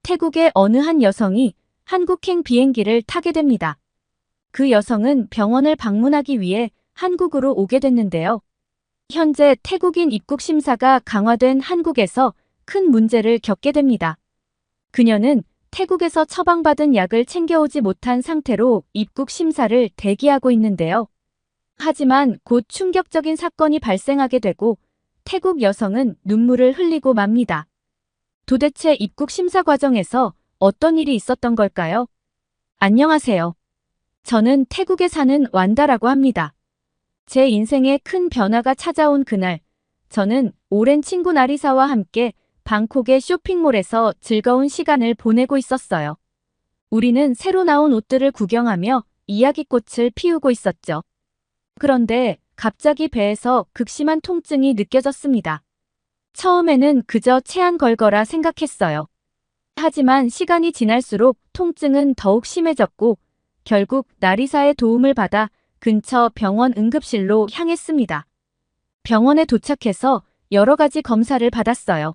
태국의 어느 한 여성이 한국행 비행기를 타게 됩니다. 그 여성은 병원을 방문하기 위해 한국으로 오게 됐는데요. 현재 태국인 입국 심사가 강화된 한국에서 큰 문제를 겪게 됩니다. 그녀는 태국에서 처방받은 약을 챙겨오지 못한 상태로 입국 심사를 대기하고 있는데요. 하지만 곧 충격적인 사건이 발생하게 되고 태국 여성은 눈물을 흘리고 맙니다. 도대체 입국 심사 과정에서 어떤 일이 있었던 걸까요? 안녕하세요. 저는 태국에 사는 완다라고 합니다. 제 인생에 큰 변화가 찾아온 그날, 저는 오랜 친구 나리사와 함께 방콕의 쇼핑몰에서 즐거운 시간을 보내고 있었어요. 우리는 새로 나온 옷들을 구경하며 이야기꽃을 피우고 있었죠. 그런데 갑자기 배에서 극심한 통증이 느껴졌습니다. 처음에는 그저 체한 걸거라 생각했어요. 하지만 시간이 지날수록 통증은 더욱 심해졌고 결국 나리사의 도움을 받아 근처 병원 응급실로 향했습니다. 병원에 도착해서 여러 가지 검사를 받았어요.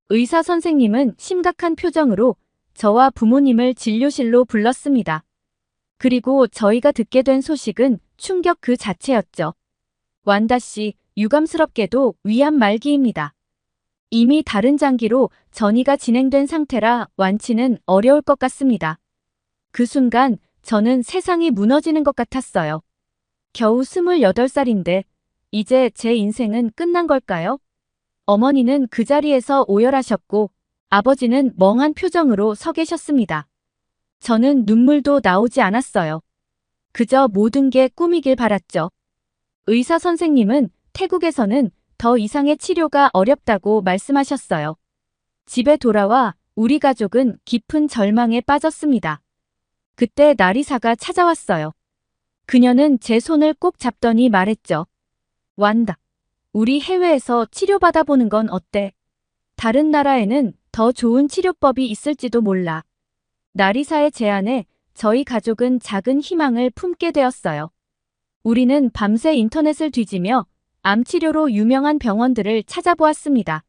의사 선생님은 심각한 표정으로 저와 부모님을 진료실로 불렀습니다. 그리고 저희가 듣게 된 소식은 충격 그 자체였죠. 완다 씨, 유감스럽게도 위암 말기입니다. 이미 다른 장기로 전이가 진행된 상태라 완치는 어려울 것 같습니다. 그 순간 저는 세상이 무너지는 것 같았어요. 겨우 28살인데 이제 제 인생은 끝난 걸까요? 어머니는 그 자리에서 오열하셨고 아버지는 멍한 표정으로 서 계셨습니다. 저는 눈물도 나오지 않았어요. 그저 모든 게 꿈이길 바랐죠. 의사 선생님은 태국에서는 더 이상의 치료가 어렵다고 말씀하셨어요. 집에 돌아와 우리 가족은 깊은 절망에 빠졌습니다. 그때 나리사가 찾아왔어요. 그녀는 제 손을 꼭 잡더니 말했죠. 완다. 우리 해외에서 치료받아 보는 건 어때? 다른 나라에는 더 좋은 치료법이 있을지도 몰라. 나리사의 제안에 저희 가족은 작은 희망을 품게 되었어요. 우리는 밤새 인터넷을 뒤지며 암 치료로 유명한 병원들을 찾아보았습니다.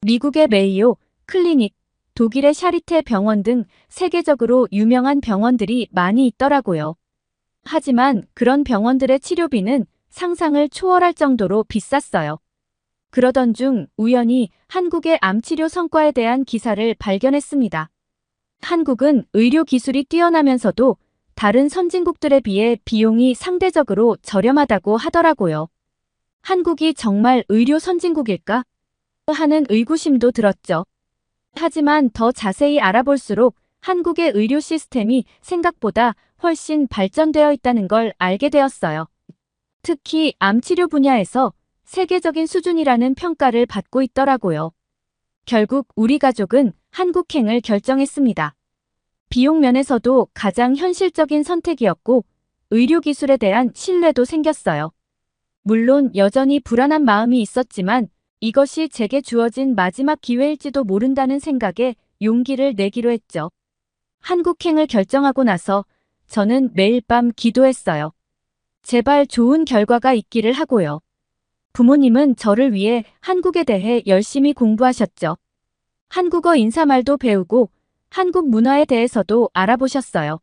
미국의 메이오, 클리닉, 독일의 샤리테 병원 등 세계적으로 유명한 병원들이 많이 있더라고요. 하지만 그런 병원들의 치료비는 상상을 초월할 정도로 비쌌어요. 그러던 중 우연히 한국의 암치료 성과에 대한 기사를 발견했습니다. 한국은 의료 기술이 뛰어나면서도 다른 선진국들에 비해 비용이 상대적으로 저렴하다고 하더라고요. 한국이 정말 의료 선진국일까? 하는 의구심도 들었죠. 하지만 더 자세히 알아볼수록 한국의 의료 시스템이 생각보다 훨씬 발전되어 있다는 걸 알게 되었어요. 특히 암치료 분야에서 세계적인 수준이라는 평가를 받고 있더라고요. 결국 우리 가족은 한국행을 결정했습니다. 비용 면에서도 가장 현실적인 선택이었고 의료기술에 대한 신뢰도 생겼어요. 물론 여전히 불안한 마음이 있었지만 이것이 제게 주어진 마지막 기회일지도 모른다는 생각에 용기를 내기로 했죠. 한국행을 결정하고 나서 저는 매일 밤 기도했어요. 제발 좋은 결과가 있기를 하고요. 부모님은 저를 위해 한국에 대해 열심히 공부하셨죠. 한국어 인사말도 배우고 한국 문화에 대해서도 알아보셨어요.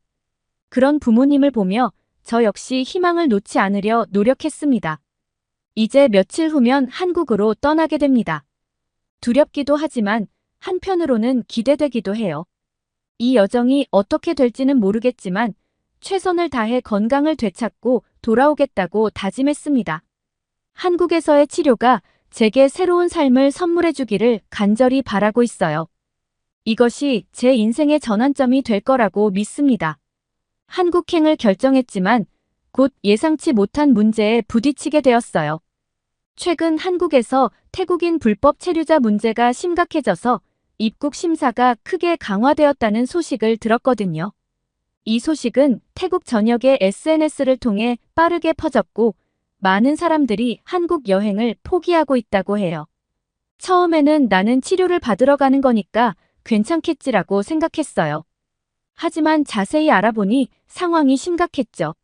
그런 부모님을 보며 저 역시 희망을 놓지 않으려 노력했습니다. 이제 며칠 후면 한국으로 떠나게 됩니다. 두렵기도 하지만 한편으로는 기대되기도 해요. 이 여정이 어떻게 될지는 모르겠지만 최선을 다해 건강을 되찾고 돌아오겠다고 다짐했습니다. 한국에서의 치료가 제게 새로운 삶을 선물해 주기를 간절히 바라고 있어요. 이것이 제 인생의 전환점이 될 거라고 믿습니다. 한국행을 결정했지만 곧 예상치 못한 문제에 부딪히게 되었어요. 최근 한국에서 태국인 불법 체류자 문제가 심각해져서 입국 심사가 크게 강화되었다는 소식을 들었거든요. 이 소식은 태국 전역의 SNS를 통해 빠르게 퍼졌고 많은 사람들이 한국 여행을 포기하고 있다고 해요. 처음에는 나는 치료를 받으러 가는 거니까 괜찮겠지라고 생각했어요. 하지만 자세히 알아보니 상황이 심각했죠.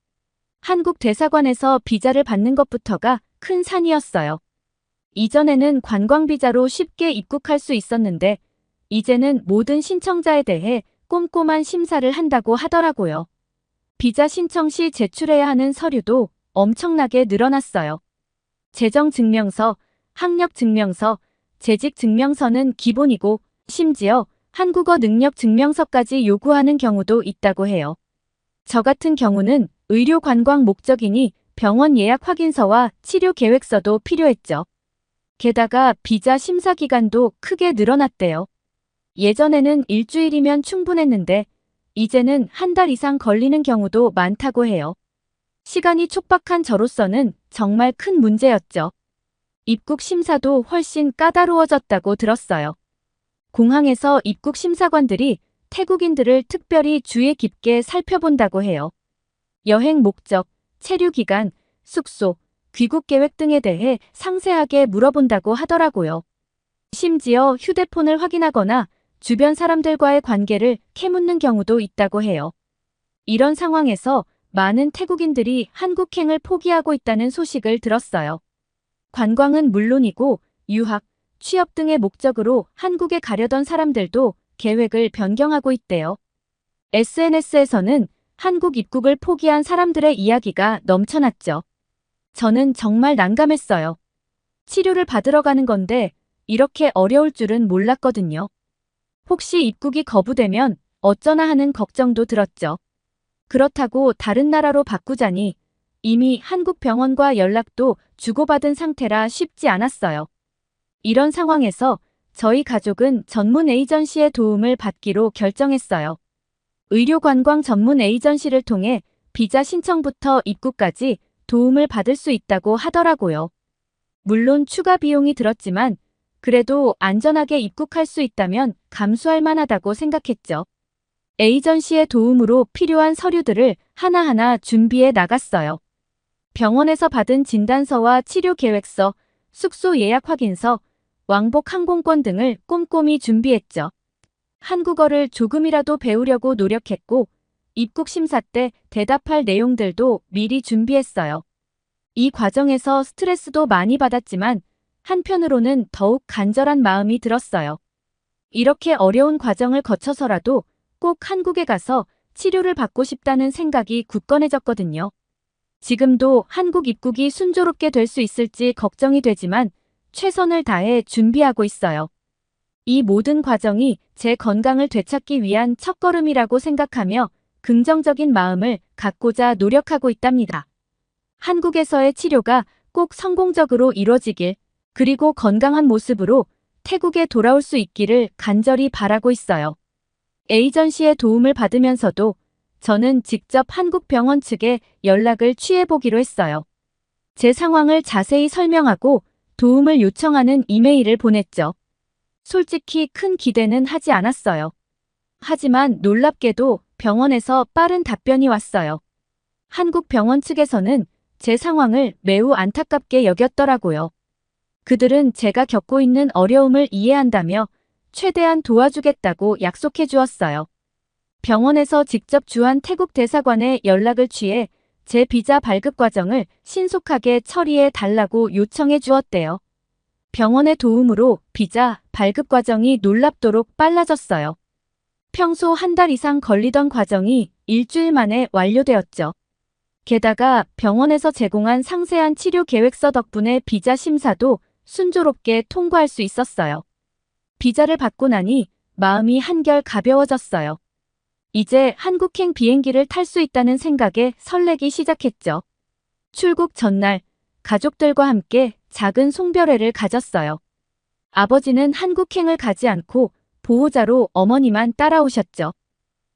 한국 대사관에서 비자를 받는 것부터가 큰 산이었어요. 이전에는 관광비자로 쉽게 입국할 수 있었는데 이제는 모든 신청자에 대해 꼼꼼한 심사를 한다고 하더라고요. 비자 신청 시 제출해야 하는 서류도 엄청나게 늘어났어요. 재정증명서, 학력증명서, 재직증명서는 기본이고 심지어 한국어 능력증명서까지 요구하는 경우도 있다고 해요. 저 같은 경우는 의료 관광 목적이니 병원 예약 확인서와 치료 계획서도 필요했죠. 게다가 비자 심사 기간도 크게 늘어났대요. 예전에는 일주일이면 충분했는데 이제는 한 달 이상 걸리는 경우도 많다고 해요. 시간이 촉박한 저로서는 정말 큰 문제였죠. 입국 심사도 훨씬 까다로워졌다고 들었어요. 공항에서 입국 심사관들이 태국인들을 특별히 주의 깊게 살펴본다고 해요. 여행 목적, 체류 기간, 숙소, 귀국 계획 등에 대해 상세하게 물어본다고 하더라고요. 심지어 휴대폰을 확인하거나 주변 사람들과의 관계를 캐묻는 경우도 있다고 해요. 이런 상황에서 많은 태국인들이 한국행을 포기하고 있다는 소식을 들었어요. 관광은 물론이고 유학, 취업 등의 목적으로 한국에 가려던 사람들도 계획을 변경하고 있대요. SNS에서는 한국 입국을 포기한 사람들의 이야기가 넘쳐났죠. 저는 정말 난감했어요. 치료를 받으러 가는 건데 이렇게 어려울 줄은 몰랐거든요. 혹시 입국이 거부되면 어쩌나 하는 걱정도 들었죠. 그렇다고 다른 나라로 바꾸자니 이미 한국 병원과 연락도 주고받은 상태라 쉽지 않았어요. 이런 상황에서 저희 가족은 전문 에이전시의 도움을 받기로 결정했어요. 의료관광 전문 에이전시를 통해 비자 신청부터 입국까지 도움을 받을 수 있다고 하더라고요. 물론 추가 비용이 들었지만 그래도 안전하게 입국할 수 있다면 감수할 만하다고 생각했죠. 에이전시의 도움으로 필요한 서류들을 하나하나 준비해 나갔어요. 병원에서 받은 진단서와 치료 계획서, 숙소 예약 확인서, 왕복 항공권 등을 꼼꼼히 준비했죠. 한국어를 조금이라도 배우려고 노력했고 입국 심사 때 대답할 내용들도 미리 준비했어요. 이 과정에서 스트레스도 많이 받았지만 한편으로는 더욱 간절한 마음이 들었어요. 이렇게 어려운 과정을 거쳐서라도 꼭 한국에 가서 치료를 받고 싶다는 생각이 굳건해졌거든요. 지금도 한국 입국이 순조롭게 될 수 있을지 걱정이 되지만 최선을 다해 준비하고 있어요. 이 모든 과정이 제 건강을 되찾기 위한 첫걸음이라고 생각하며 긍정적인 마음을 갖고자 노력하고 있답니다. 한국에서의 치료가 꼭 성공적으로 이루어지길, 그리고 건강한 모습으로 태국에 돌아올 수 있기를 간절히 바라고 있어요. 에이전시의 도움을 받으면서도 저는 직접 한국 병원 측에 연락을 취해보기로 했어요. 제 상황을 자세히 설명하고 도움을 요청하는 이메일을 보냈죠. 솔직히 큰 기대는 하지 않았어요. 하지만 놀랍게도 병원에서 빠른 답변이 왔어요. 한국 병원 측에서는 제 상황을 매우 안타깝게 여겼더라고요. 그들은 제가 겪고 있는 어려움을 이해한다며 최대한 도와주겠다고 약속해 주었어요. 병원에서 직접 주한 태국 대사관에 연락을 취해 제 비자 발급 과정을 신속하게 처리해 달라고 요청해 주었대요. 병원의 도움으로 비자 발급 과정이 놀랍도록 빨라졌어요. 평소 한 달 이상 걸리던 과정이 일주일 만에 완료되었죠. 게다가 병원에서 제공한 상세한 치료 계획서 덕분에 비자 심사도 순조롭게 통과할 수 있었어요. 비자를 받고 나니 마음이 한결 가벼워졌어요. 이제 한국행 비행기를 탈 수 있다는 생각에 설레기 시작했죠. 출국 전날 가족들과 함께 작은 송별회를 가졌어요. 아버지는 한국행을 가지 않고 보호자로 어머니만 따라오셨죠.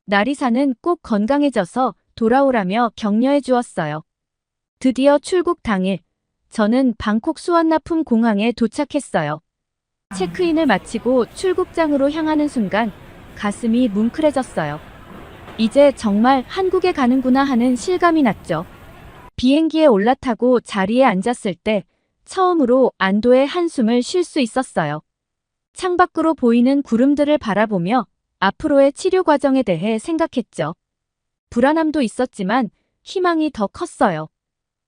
나리사는 꼭 건강해져서 돌아오라며 격려해 주었어요. 드디어 출국 당일, 저는 방콕 수완나품 공항에 도착했어요. 체크인을 마치고 출국장으로 향하는 순간 가슴이 뭉클해졌어요. 이제 정말 한국에 가는구나 하는 실감이 났죠. 비행기에 올라타고 자리에 앉았을 때 처음으로 안도의 한숨을 쉴 수 있었어요. 창밖으로 보이는 구름들을 바라보며 앞으로의 치료 과정에 대해 생각했죠. 불안함도 있었지만 희망이 더 컸어요.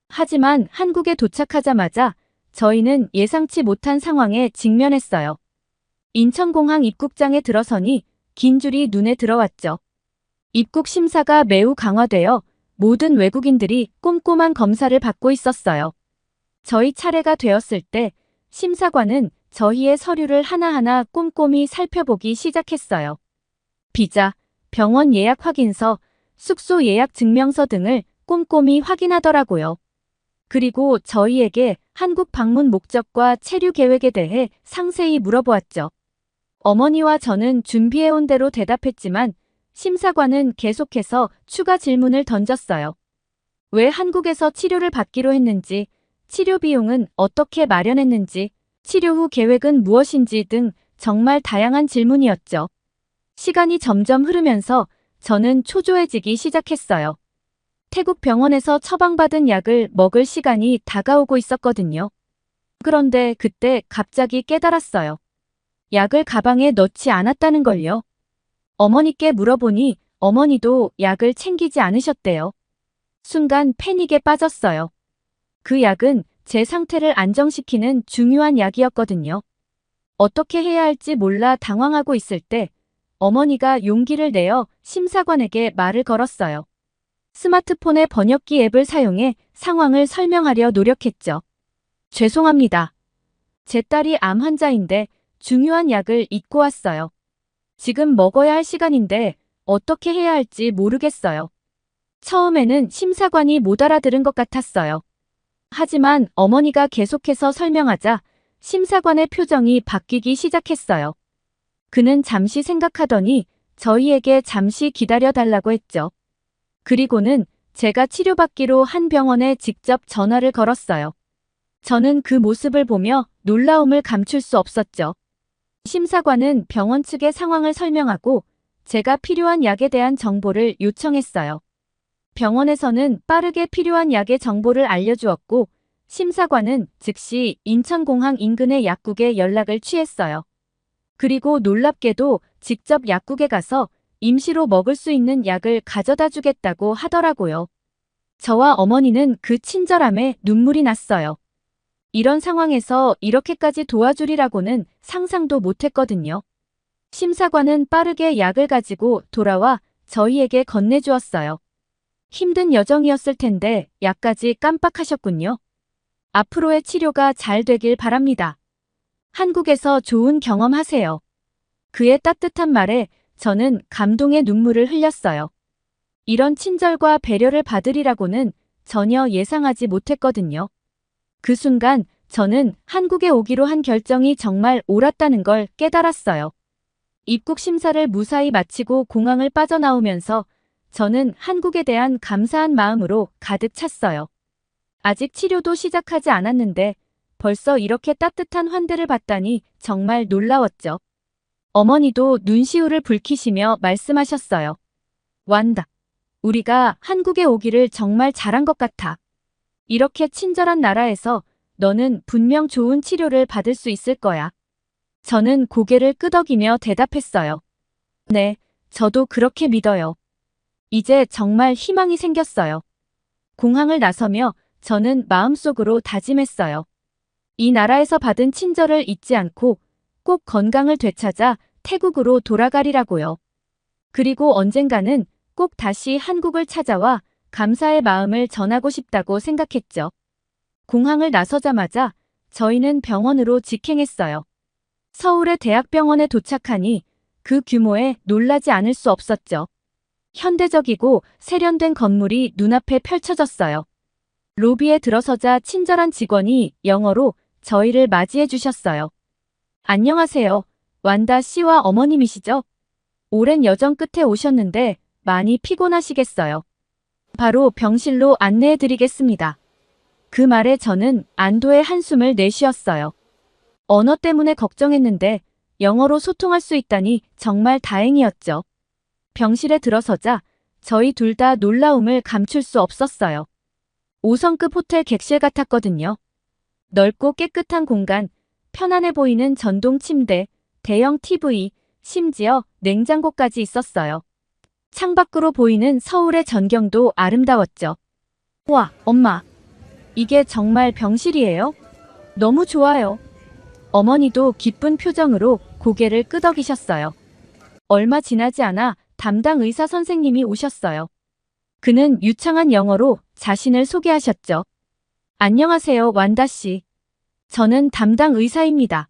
하지만 한국에 도착하자마자 저희는 예상치 못한 상황에 직면했어요. 인천공항 입국장에 들어서니 긴 줄이 눈에 들어왔죠. 입국 심사가 매우 강화되어 모든 외국인들이 꼼꼼한 검사를 받고 있었어요. 저희 차례가 되었을 때 심사관은 저희의 서류를 하나하나 꼼꼼히 살펴보기 시작했어요. 비자, 병원 예약 확인서, 숙소 예약 증명서 등을 꼼꼼히 확인하더라고요. 그리고 저희에게 한국 방문 목적과 체류 계획에 대해 상세히 물어보았죠. 어머니와 저는 준비해온 대로 대답했지만 심사관은 계속해서 추가 질문을 던졌어요. 왜 한국에서 치료를 받기로 했는지, 치료 비용은 어떻게 마련했는지, 치료 후 계획은 무엇인지 등 정말 다양한 질문이었죠. 시간이 점점 흐르면서 저는 초조해지기 시작했어요. 태국 병원에서 처방받은 약을 먹을 시간이 다가오고 있었거든요. 그런데 그때 갑자기 깨달았어요. 약을 가방에 넣지 않았다는 걸요. 어머니께 물어보니 어머니도 약을 챙기지 않으셨대요. 순간 패닉에 빠졌어요. 그 약은 제 상태를 안정시키는 중요한 약이었거든요. 어떻게 해야 할지 몰라 당황하고 있을 때 어머니가 용기를 내어 심사관에게 말을 걸었어요. 스마트폰의 번역기 앱을 사용해 상황을 설명하려 노력했죠. 죄송합니다. 제 딸이 암 환자인데 중요한 약을 잊고 왔어요. 지금 먹어야 할 시간인데 어떻게 해야 할지 모르겠어요. 처음에는 심사관이 못 알아들은 것 같았어요. 하지만 어머니가 계속해서 설명하자 심사관의 표정이 바뀌기 시작했어요. 그는 잠시 생각하더니 저희에게 잠시 기다려달라고 했죠. 그리고는 제가 치료받기로 한 병원에 직접 전화를 걸었어요. 저는 그 모습을 보며 놀라움을 감출 수 없었죠. 심사관은 병원 측의 상황을 설명하고 제가 필요한 약에 대한 정보를 요청했어요. 병원에서는 빠르게 필요한 약의 정보를 알려주었고 심사관은 즉시 인천공항 인근의 약국에 연락을 취했어요. 그리고 놀랍게도 직접 약국에 가서 임시로 먹을 수 있는 약을 가져다 주겠다고 하더라고요. 저와 어머니는 그 친절함에 눈물이 났어요. 이런 상황에서 이렇게까지 도와주리라고는 상상도 못했거든요. 심사관은 빠르게 약을 가지고 돌아와 저희에게 건네주었어요. 힘든 여정이었을 텐데 약까지 깜빡하셨군요. 앞으로의 치료가 잘 되길 바랍니다. 한국에서 좋은 경험하세요. 그의 따뜻한 말에 저는 감동의 눈물을 흘렸어요. 이런 친절과 배려를 받으리라고는 전혀 예상하지 못했거든요. 그 순간 저는 한국에 오기로 한 결정이 정말 옳았다는 걸 깨달았어요. 입국 심사를 무사히 마치고 공항을 빠져나오면서 저는 한국에 대한 감사한 마음으로 가득 찼어요. 아직 치료도 시작하지 않았는데 벌써 이렇게 따뜻한 환대를 받다니 정말 놀라웠죠. 어머니도 눈시울을 붉히시며 말씀하셨어요. 완다. 우리가 한국에 오기를 정말 잘한 것 같아. 이렇게 친절한 나라에서 너는 분명 좋은 치료를 받을 수 있을 거야. 저는 고개를 끄덕이며 대답했어요. 네, 저도 그렇게 믿어요. 이제 정말 희망이 생겼어요. 공항을 나서며 저는 마음속으로 다짐했어요. 이 나라에서 받은 친절을 잊지 않고 꼭 건강을 되찾아 태국으로 돌아가리라고요. 그리고 언젠가는 꼭 다시 한국을 찾아와 감사의 마음을 전하고 싶다고 생각했죠. 공항을 나서자마자 저희는 병원으로 직행했어요. 서울의 대학병원에 도착하니 그 규모에 놀라지 않을 수 없었죠. 현대적이고 세련된 건물이 눈앞에 펼쳐졌어요. 로비에 들어서자 친절한 직원이 영어로 저희를 맞이해 주셨어요. 안녕하세요. 완다 씨와 어머님이시죠? 오랜 여정 끝에 오셨는데 많이 피곤하시겠어요. 바로 병실로 안내해 드리겠습니다. 그 말에 저는 안도의 한숨을 내쉬었어요. 언어 때문에 걱정했는데 영어로 소통할 수 있다니 정말 다행이었죠. 병실에 들어서자 저희 둘 다 놀라움을 감출 수 없었어요. 5성급 호텔 객실 같았거든요. 넓고 깨끗한 공간, 편안해 보이는 전동 침대, 대형 TV, 심지어 냉장고까지 있었어요. 창밖으로 보이는 서울의 전경도 아름다웠죠. 와, 엄마. 이게 정말 병실이에요? 너무 좋아요. 어머니도 기쁜 표정으로 고개를 끄덕이셨어요. 얼마 지나지 않아 담당 의사 선생님이 오셨어요. 그는 유창한 영어로 자신을 소개하셨죠. 안녕하세요, 완다 씨. 저는 담당 의사입니다.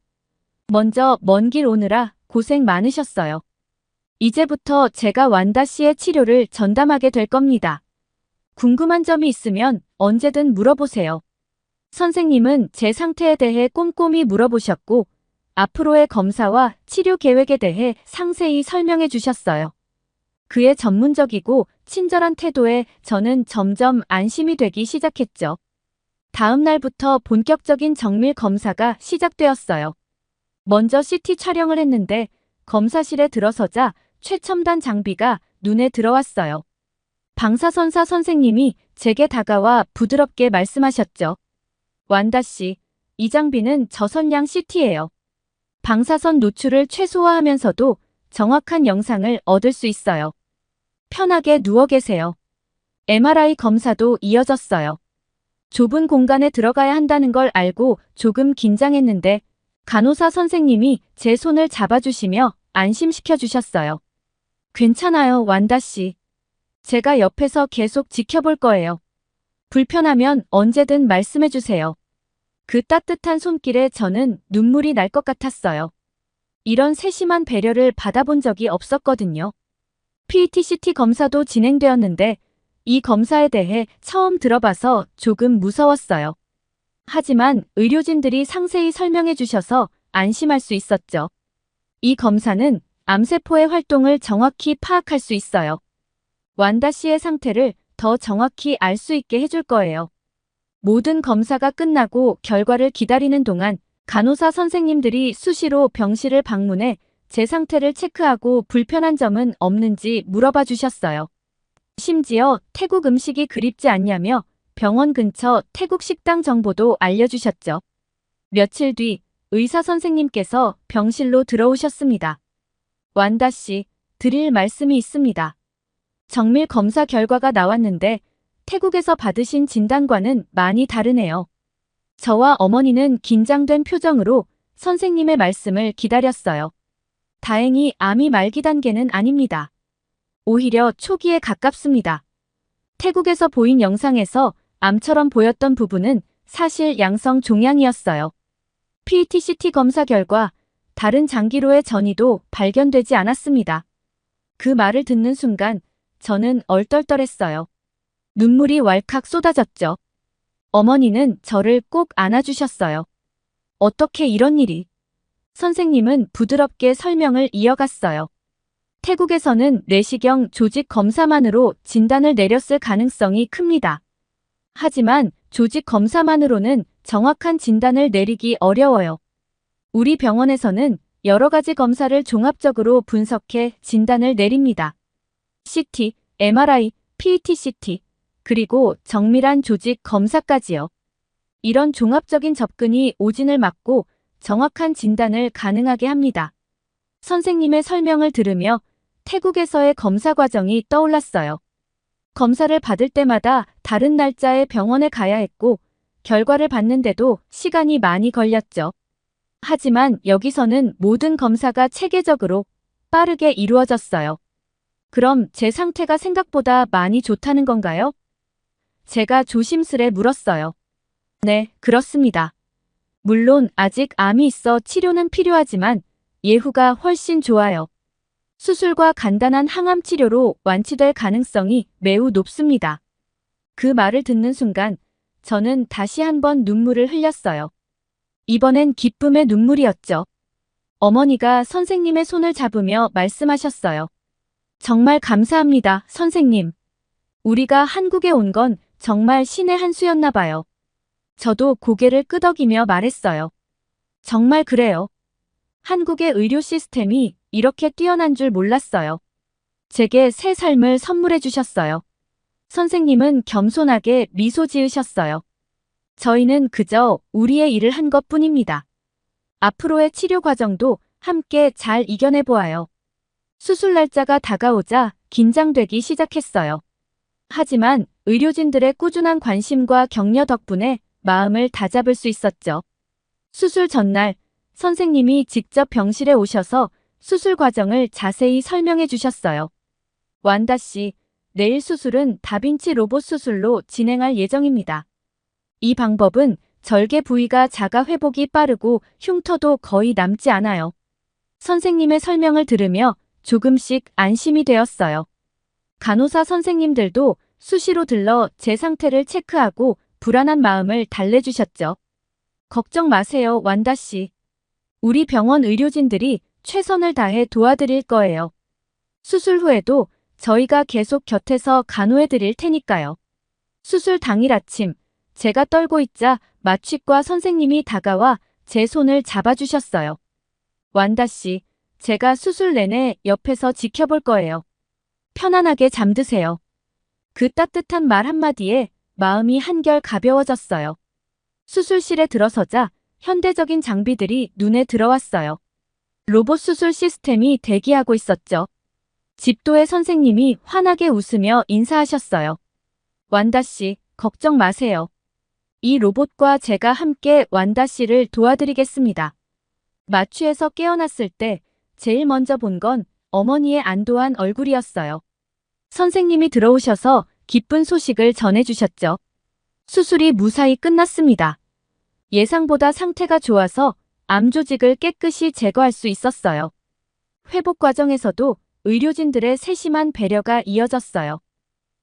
먼저 먼 길 오느라 고생 많으셨어요. 이제부터 제가 완다 씨의 치료를 전담하게 될 겁니다. 궁금한 점이 있으면 언제든 물어보세요. 선생님은 제 상태에 대해 꼼꼼히 물어보셨고, 앞으로의 검사와 치료 계획에 대해 상세히 설명해 주셨어요. 그의 전문적이고 친절한 태도에 저는 점점 안심이 되기 시작했죠. 다음 날부터 본격적인 정밀 검사가 시작되었어요. 먼저 CT 촬영을 했는데 검사실에 들어서자 최첨단 장비가 눈에 들어왔어요. 방사선사 선생님이 제게 다가와 부드럽게 말씀하셨죠. 완다 씨, 이 장비는 저선량 CT예요. 방사선 노출을 최소화하면서도 정확한 영상을 얻을 수 있어요. 편하게 누워 계세요. MRI 검사도 이어졌어요. 좁은 공간에 들어가야 한다는 걸 알고 조금 긴장했는데 간호사 선생님이 제 손을 잡아주시며 안심시켜 주셨어요. 괜찮아요, 완다 씨. 제가 옆에서 계속 지켜볼 거예요. 불편하면 언제든 말씀해 주세요. 그 따뜻한 손길에 저는 눈물이 날 것 같았어요. 이런 세심한 배려를 받아본 적이 없었거든요. PET-CT 검사도 진행되었는데 이 검사에 대해 처음 들어봐서 조금 무서웠어요. 하지만 의료진들이 상세히 설명해 주셔서 안심할 수 있었죠. 이 검사는 암세포의 활동을 정확히 파악할 수 있어요. 완다 씨의 상태를 더 정확히 알 수 있게 해줄 거예요. 모든 검사가 끝나고 결과를 기다리는 동안 간호사 선생님들이 수시로 병실을 방문해 제 상태를 체크하고 불편한 점은 없는지 물어봐 주셨어요. 심지어 태국 음식이 그립지 않냐며 병원 근처 태국 식당 정보도 알려주셨죠. 며칠 뒤 의사 선생님께서 병실로 들어오셨습니다. 완다 씨, 드릴 말씀이 있습니다. 정밀 검사 결과가 나왔는데 태국에서 받으신 진단과는 많이 다르네요. 저와 어머니는 긴장된 표정으로 선생님의 말씀을 기다렸어요. 다행히 암이 말기 단계는 아닙니다. 오히려 초기에 가깝습니다. 태국에서 보인 영상에서 암처럼 보였던 부분은 사실 양성 종양이었어요. PET-CT 검사 결과 다른 장기로의 전이도 발견되지 않았습니다. 그 말을 듣는 순간 저는 얼떨떨했어요. 눈물이 왈칵 쏟아졌죠. 어머니는 저를 꼭 안아주셨어요. 어떻게 이런 일이? 선생님은 부드럽게 설명을 이어갔어요. 태국에서는 내시경 조직 검사만으로 진단을 내렸을 가능성이 큽니다. 하지만 조직 검사만으로는 정확한 진단을 내리기 어려워요. 우리 병원에서는 여러 가지 검사를 종합적으로 분석해 진단을 내립니다. CT, MRI, PET-CT, 그리고 정밀한 조직 검사까지요. 이런 종합적인 접근이 오진을 막고 정확한 진단을 가능하게 합니다. 선생님의 설명을 들으며 태국에서의 검사 과정이 떠올랐어요. 검사를 받을 때마다 다른 날짜에 병원에 가야 했고 결과를 받는데도 시간이 많이 걸렸죠. 하지만 여기서는 모든 검사가 체계적으로 빠르게 이루어졌어요. 그럼 제 상태가 생각보다 많이 좋다는 건가요? 제가 조심스레 물었어요. 네, 그렇습니다. 물론 아직 암이 있어 치료는 필요하지만 예후가 훨씬 좋아요. 수술과 간단한 항암 치료로 완치될 가능성이 매우 높습니다. 그 말을 듣는 순간 저는 다시 한번 눈물을 흘렸어요. 이번엔 기쁨의 눈물이었죠. 어머니가 선생님의 손을 잡으며 말씀하셨어요. 정말 감사합니다, 선생님. 우리가 한국에 온 건 정말 신의 한 수였나 봐요. 저도 고개를 끄덕이며 말했어요. 정말 그래요. 한국의 의료 시스템이 이렇게 뛰어난 줄 몰랐어요. 제게 새 삶을 선물해 주셨어요. 선생님은 겸손하게 미소 지으셨어요. 저희는 그저 우리의 일을 한 것뿐입니다. 앞으로의 치료 과정도 함께 잘 이겨내 보아요. 수술 날짜가 다가오자 긴장되기 시작했어요. 하지만 의료진들의 꾸준한 관심과 격려 덕분에 마음을 다잡을 수 있었죠. 수술 전날 선생님이 직접 병실에 오셔서 수술 과정을 자세히 설명해 주셨어요. 완다 씨, 내일 수술은 다빈치 로봇 수술로 진행할 예정입니다. 이 방법은 절개 부위가 작아 회복이 빠르고 흉터도 거의 남지 않아요. 선생님의 설명을 들으며 조금씩 안심이 되었어요. 간호사 선생님들도 수시로 들러 제 상태를 체크하고 불안한 마음을 달래주셨죠. 걱정 마세요, 완다 씨. 우리 병원 의료진들이 최선을 다해 도와드릴 거예요. 수술 후에도 저희가 계속 곁에서 간호해 드릴 테니까요. 수술 당일 아침, 제가 떨고 있자 마취과 선생님이 다가와 제 손을 잡아주셨어요. 완다 씨, 제가 수술 내내 옆에서 지켜볼 거예요. 편안하게 잠드세요. 그 따뜻한 말 한마디에 마음이 한결 가벼워졌어요. 수술실에 들어서자 현대적인 장비들이 눈에 들어왔어요. 로봇 수술 시스템이 대기하고 있었죠. 집도의 선생님이 환하게 웃으며 인사하셨어요. 완다 씨, 걱정 마세요. 이 로봇과 제가 함께 완다 씨를 도와드리겠습니다. 마취에서 깨어났을 때 제일 먼저 본 건 어머니의 안도한 얼굴이었어요. 선생님이 들어오셔서 기쁜 소식을 전해주셨죠. 수술이 무사히 끝났습니다. 예상보다 상태가 좋아서 암 조직을 깨끗이 제거할 수 있었어요. 회복 과정에서도 의료진들의 세심한 배려가 이어졌어요.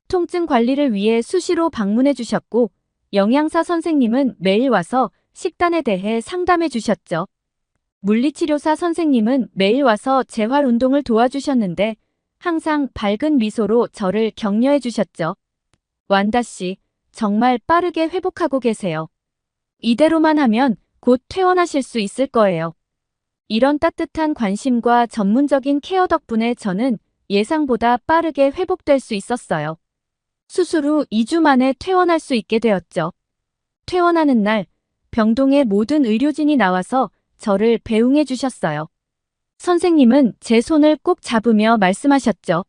통증 관리를 위해 수시로 방문해 주셨고 영양사 선생님은 매일 와서 식단에 대해 상담해 주셨죠. 물리치료사 선생님은 매일 와서 재활 운동을 도와주셨는데 항상 밝은 미소로 저를 격려해 주셨죠. 완다 씨, 정말 빠르게 회복하고 계세요. 이대로만 하면 곧 퇴원하실 수 있을 거예요. 이런 따뜻한 관심과 전문적인 케어 덕분에 저는 예상보다 빠르게 회복될 수 있었어요. 수술 후 2주 만에 퇴원할 수 있게 되었죠. 퇴원하는 날, 병동의 모든 의료진이 나와서 저를 배웅해 주셨어요. 선생님은 제 손을 꼭 잡으며 말씀하셨죠.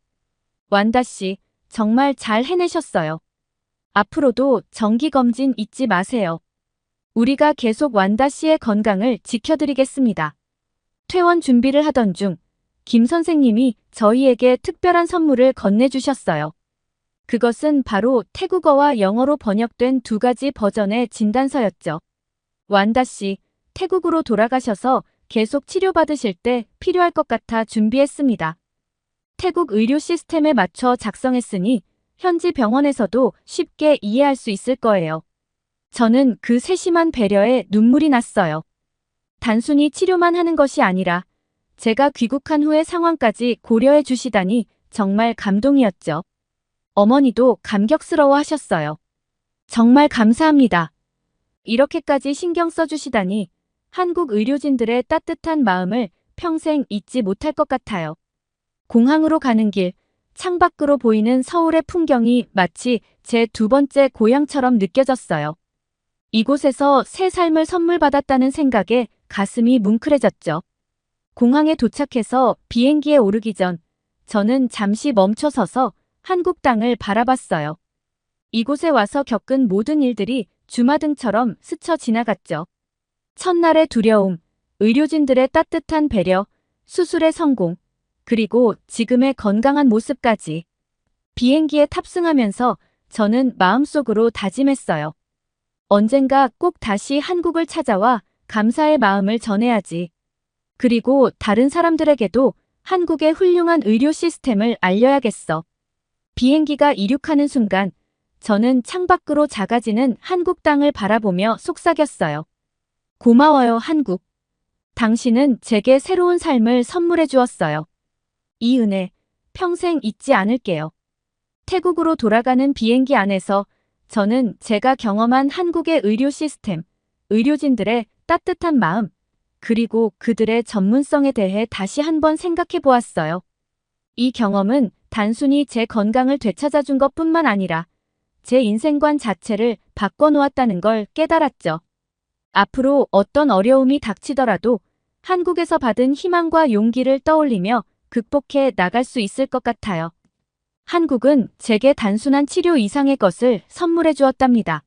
완다 씨, 정말 잘 해내셨어요. 앞으로도 정기검진 잊지 마세요. 우리가 계속 완다 씨의 건강을 지켜드리겠습니다. 퇴원 준비를 하던 중 김 선생님이 저희에게 특별한 선물을 건네주셨어요. 그것은 바로 태국어와 영어로 번역된 2가지 버전의 진단서였죠. 완다 씨, 태국으로 돌아가셔서 계속 치료받으실 때 필요할 것 같아 준비했습니다. 태국 의료 시스템에 맞춰 작성했으니 현지 병원에서도 쉽게 이해할 수 있을 거예요. 저는 그 세심한 배려에 눈물이 났어요. 단순히 치료만 하는 것이 아니라 제가 귀국한 후의 상황까지 고려해 주시다니 정말 감동이었죠. 어머니도 감격스러워 하셨어요. 정말 감사합니다. 이렇게까지 신경 써주시다니 한국 의료진들의 따뜻한 마음을 평생 잊지 못할 것 같아요. 공항으로 가는 길, 창밖으로 보이는 서울의 풍경이 마치 제 2번째 고향처럼 느껴졌어요. 이곳에서 새 삶을 선물 받았다는 생각에 가슴이 뭉클해졌죠. 공항에 도착해서 비행기에 오르기 전 저는 잠시 멈춰서서 한국 땅을 바라봤어요. 이곳에 와서 겪은 모든 일들이 주마등처럼 스쳐 지나갔죠. 첫날의 두려움, 의료진들의 따뜻한 배려, 수술의 성공, 그리고 지금의 건강한 모습까지. 비행기에 탑승하면서 저는 마음속으로 다짐했어요. 언젠가 꼭 다시 한국을 찾아와 감사의 마음을 전해야지. 그리고 다른 사람들에게도 한국의 훌륭한 의료 시스템을 알려야겠어. 비행기가 이륙하는 순간 저는 창밖으로 작아지는 한국 땅을 바라보며 속삭였어요. 고마워요, 한국. 당신은 제게 새로운 삶을 선물해 주었어요. 이 은혜 평생 잊지 않을게요. 태국으로 돌아가는 비행기 안에서 저는 제가 경험한 한국의 의료 시스템, 의료진들의 따뜻한 마음, 그리고 그들의 전문성에 대해 다시 한번 생각해 보았어요. 이 경험은 단순히 제 건강을 되찾아준 것뿐만 아니라 제 인생관 자체를 바꿔놓았다는 걸 깨달았죠. 앞으로 어떤 어려움이 닥치더라도 한국에서 받은 희망과 용기를 떠올리며 극복해 나갈 수 있을 것 같아요. 한국은 제게 단순한 치료 이상의 것을 선물해 주었답니다.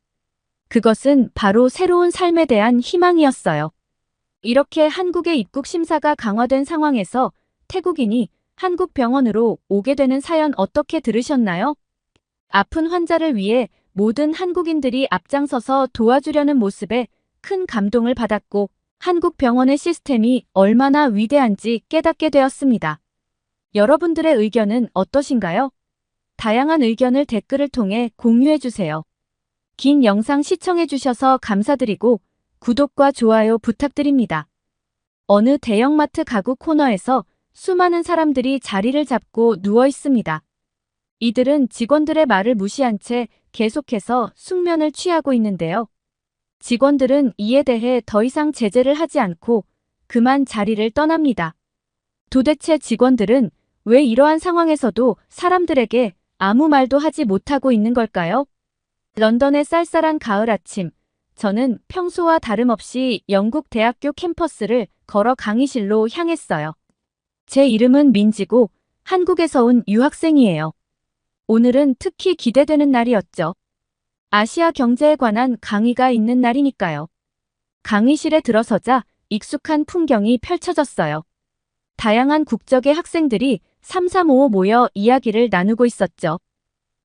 그것은 바로 새로운 삶에 대한 희망이었어요. 이렇게 한국의 입국 심사가 강화된 상황에서 태국인이 한국 병원으로 오게 되는 사연 어떻게 들으셨나요? 아픈 환자를 위해 모든 한국인들이 앞장서서 도와주려는 모습에 큰 감동을 받았고 한국 병원의 시스템이 얼마나 위대한지 깨닫게 되었습니다. 여러분들의 의견은 어떠신가요? 다양한 의견을 댓글을 통해 공유해주세요. 긴 영상 시청해주셔서 감사드리고 구독과 좋아요 부탁드립니다. 어느 대형마트 가구 코너에서 수많은 사람들이 자리를 잡고 누워 있습니다. 이들은 직원들의 말을 무시한 채 계속해서 숙면을 취하고 있는데요. 직원들은 이에 대해 더 이상 제재를 하지 않고 그만 자리를 떠납니다. 도대체 직원들은 왜 이러한 상황에서도 사람들에게 아무 말도 하지 못하고 있는 걸까요? 런던의 쌀쌀한 가을 아침, 저는 평소와 다름없이 영국 대학교 캠퍼스를 걸어 강의실로 향했어요. 제 이름은 민지고 한국에서 온 유학생이에요. 오늘은 특히 기대되는 날이었죠. 아시아 경제에 관한 강의가 있는 날이니까요. 강의실에 들어서자 익숙한 풍경이 펼쳐졌어요. 다양한 국적의 학생들이 삼삼오오 모여 이야기를 나누고 있었죠.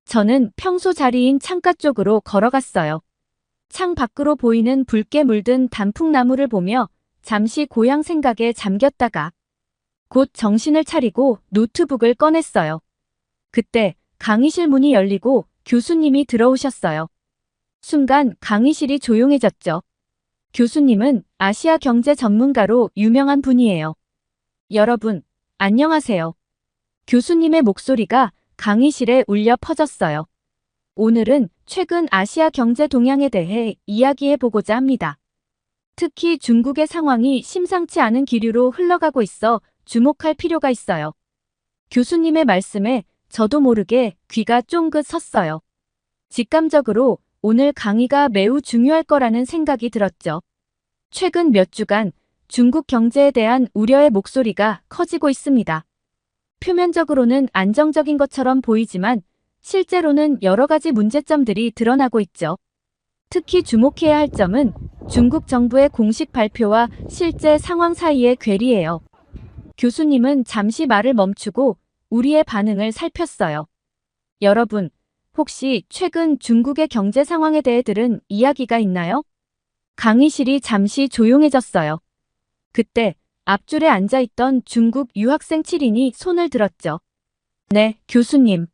저는 평소 자리인 창가 쪽으로 걸어갔어요. 창 밖으로 보이는 붉게 물든 단풍나무를 보며 잠시 고향 생각에 잠겼다가 곧 정신을 차리고 노트북을 꺼냈어요. 그때 강의실 문이 열리고 교수님이 들어오셨어요. 순간 강의실이 조용해졌죠. 교수님은 아시아 경제 전문가로 유명한 분이에요. 여러분, 안녕하세요. 교수님의 목소리가 강의실에 울려 퍼졌어요. 오늘은 최근 아시아 경제 동향에 대해 이야기해보고자 합니다. 특히 중국의 상황이 심상치 않은 기류로 흘러가고 있어 주목할 필요가 있어요. 교수님의 말씀에 저도 모르게 귀가 쫑긋 섰어요. 직감적으로 오늘 강의가 매우 중요할 거라는 생각이 들었죠. 최근 몇 주간 중국 경제에 대한 우려의 목소리가 커지고 있습니다. 표면적으로는 안정적인 것처럼 보이지만 실제로는 여러 가지 문제점들이 드러나고 있죠. 특히 주목해야 할 점은 중국 정부의 공식 발표와 실제 상황 사이의 괴리예요. 교수님은 잠시 말을 멈추고 우리의 반응을 살폈어요. 여러분, 혹시 최근 중국의 경제 상황에 대해 들은 이야기가 있나요? 강의실이 잠시 조용해졌어요. 그때 앞줄에 앉아있던 중국 유학생 7인이 손을 들었죠. 네, 교수님.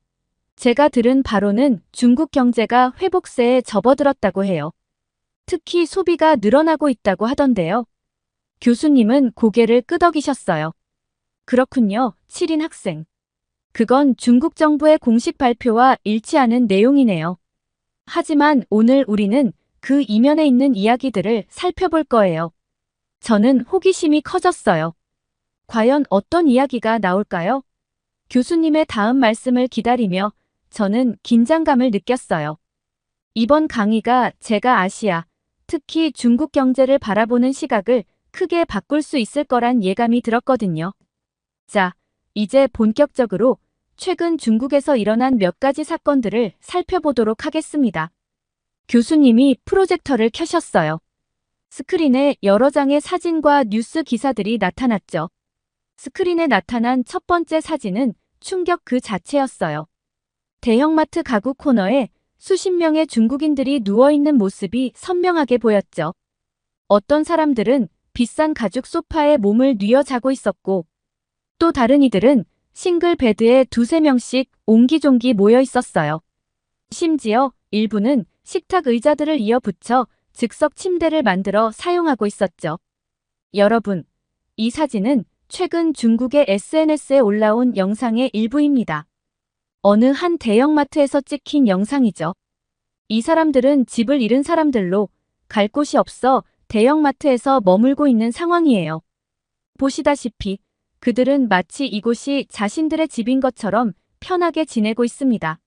제가 들은 바로는 중국 경제가 회복세에 접어들었다고 해요. 특히 소비가 늘어나고 있다고 하던데요. 교수님은 고개를 끄덕이셨어요. 그렇군요, 7인 학생. 그건 중국 정부의 공식 발표와 일치하는 내용이네요. 하지만 오늘 우리는 그 이면에 있는 이야기들을 살펴볼 거예요. 저는 호기심이 커졌어요. 과연 어떤 이야기가 나올까요? 교수님의 다음 말씀을 기다리며 저는 긴장감을 느꼈어요. 이번 강의가 제가 아시아, 특히 중국 경제를 바라보는 시각을 크게 바꿀 수 있을 거란 예감이 들었거든요. 자, 이제 본격적으로 최근 중국에서 일어난 몇 가지 사건들을 살펴보도록 하겠습니다. 교수님이 프로젝터를 켜셨어요. 스크린에 여러 장의 사진과 뉴스 기사들이 나타났죠. 스크린에 나타난 첫 번째 사진은 충격 그 자체였어요. 대형마트 가구 코너에 수십 명의 중국인들이 누워있는 모습이 선명하게 보였죠. 어떤 사람들은 비싼 가죽 소파에 몸을 뉘어 자고 있었고 또 다른 이들은 싱글 베드에 두세 명씩 옹기종기 모여 있었어요. 심지어 일부는 식탁 의자들을 이어 붙여 즉석 침대를 만들어 사용하고 있었죠. 여러분, 이 사진은 최근 중국의 SNS에 올라온 영상의 일부입니다. 어느 한 대형마트에서 찍힌 영상이죠. 이 사람들은 집을 잃은 사람들로 갈 곳이 없어 대형마트에서 머물고 있는 상황이에요. 보시다시피 그들은 마치 이곳이 자신들의 집인 것처럼 편하게 지내고 있습니다.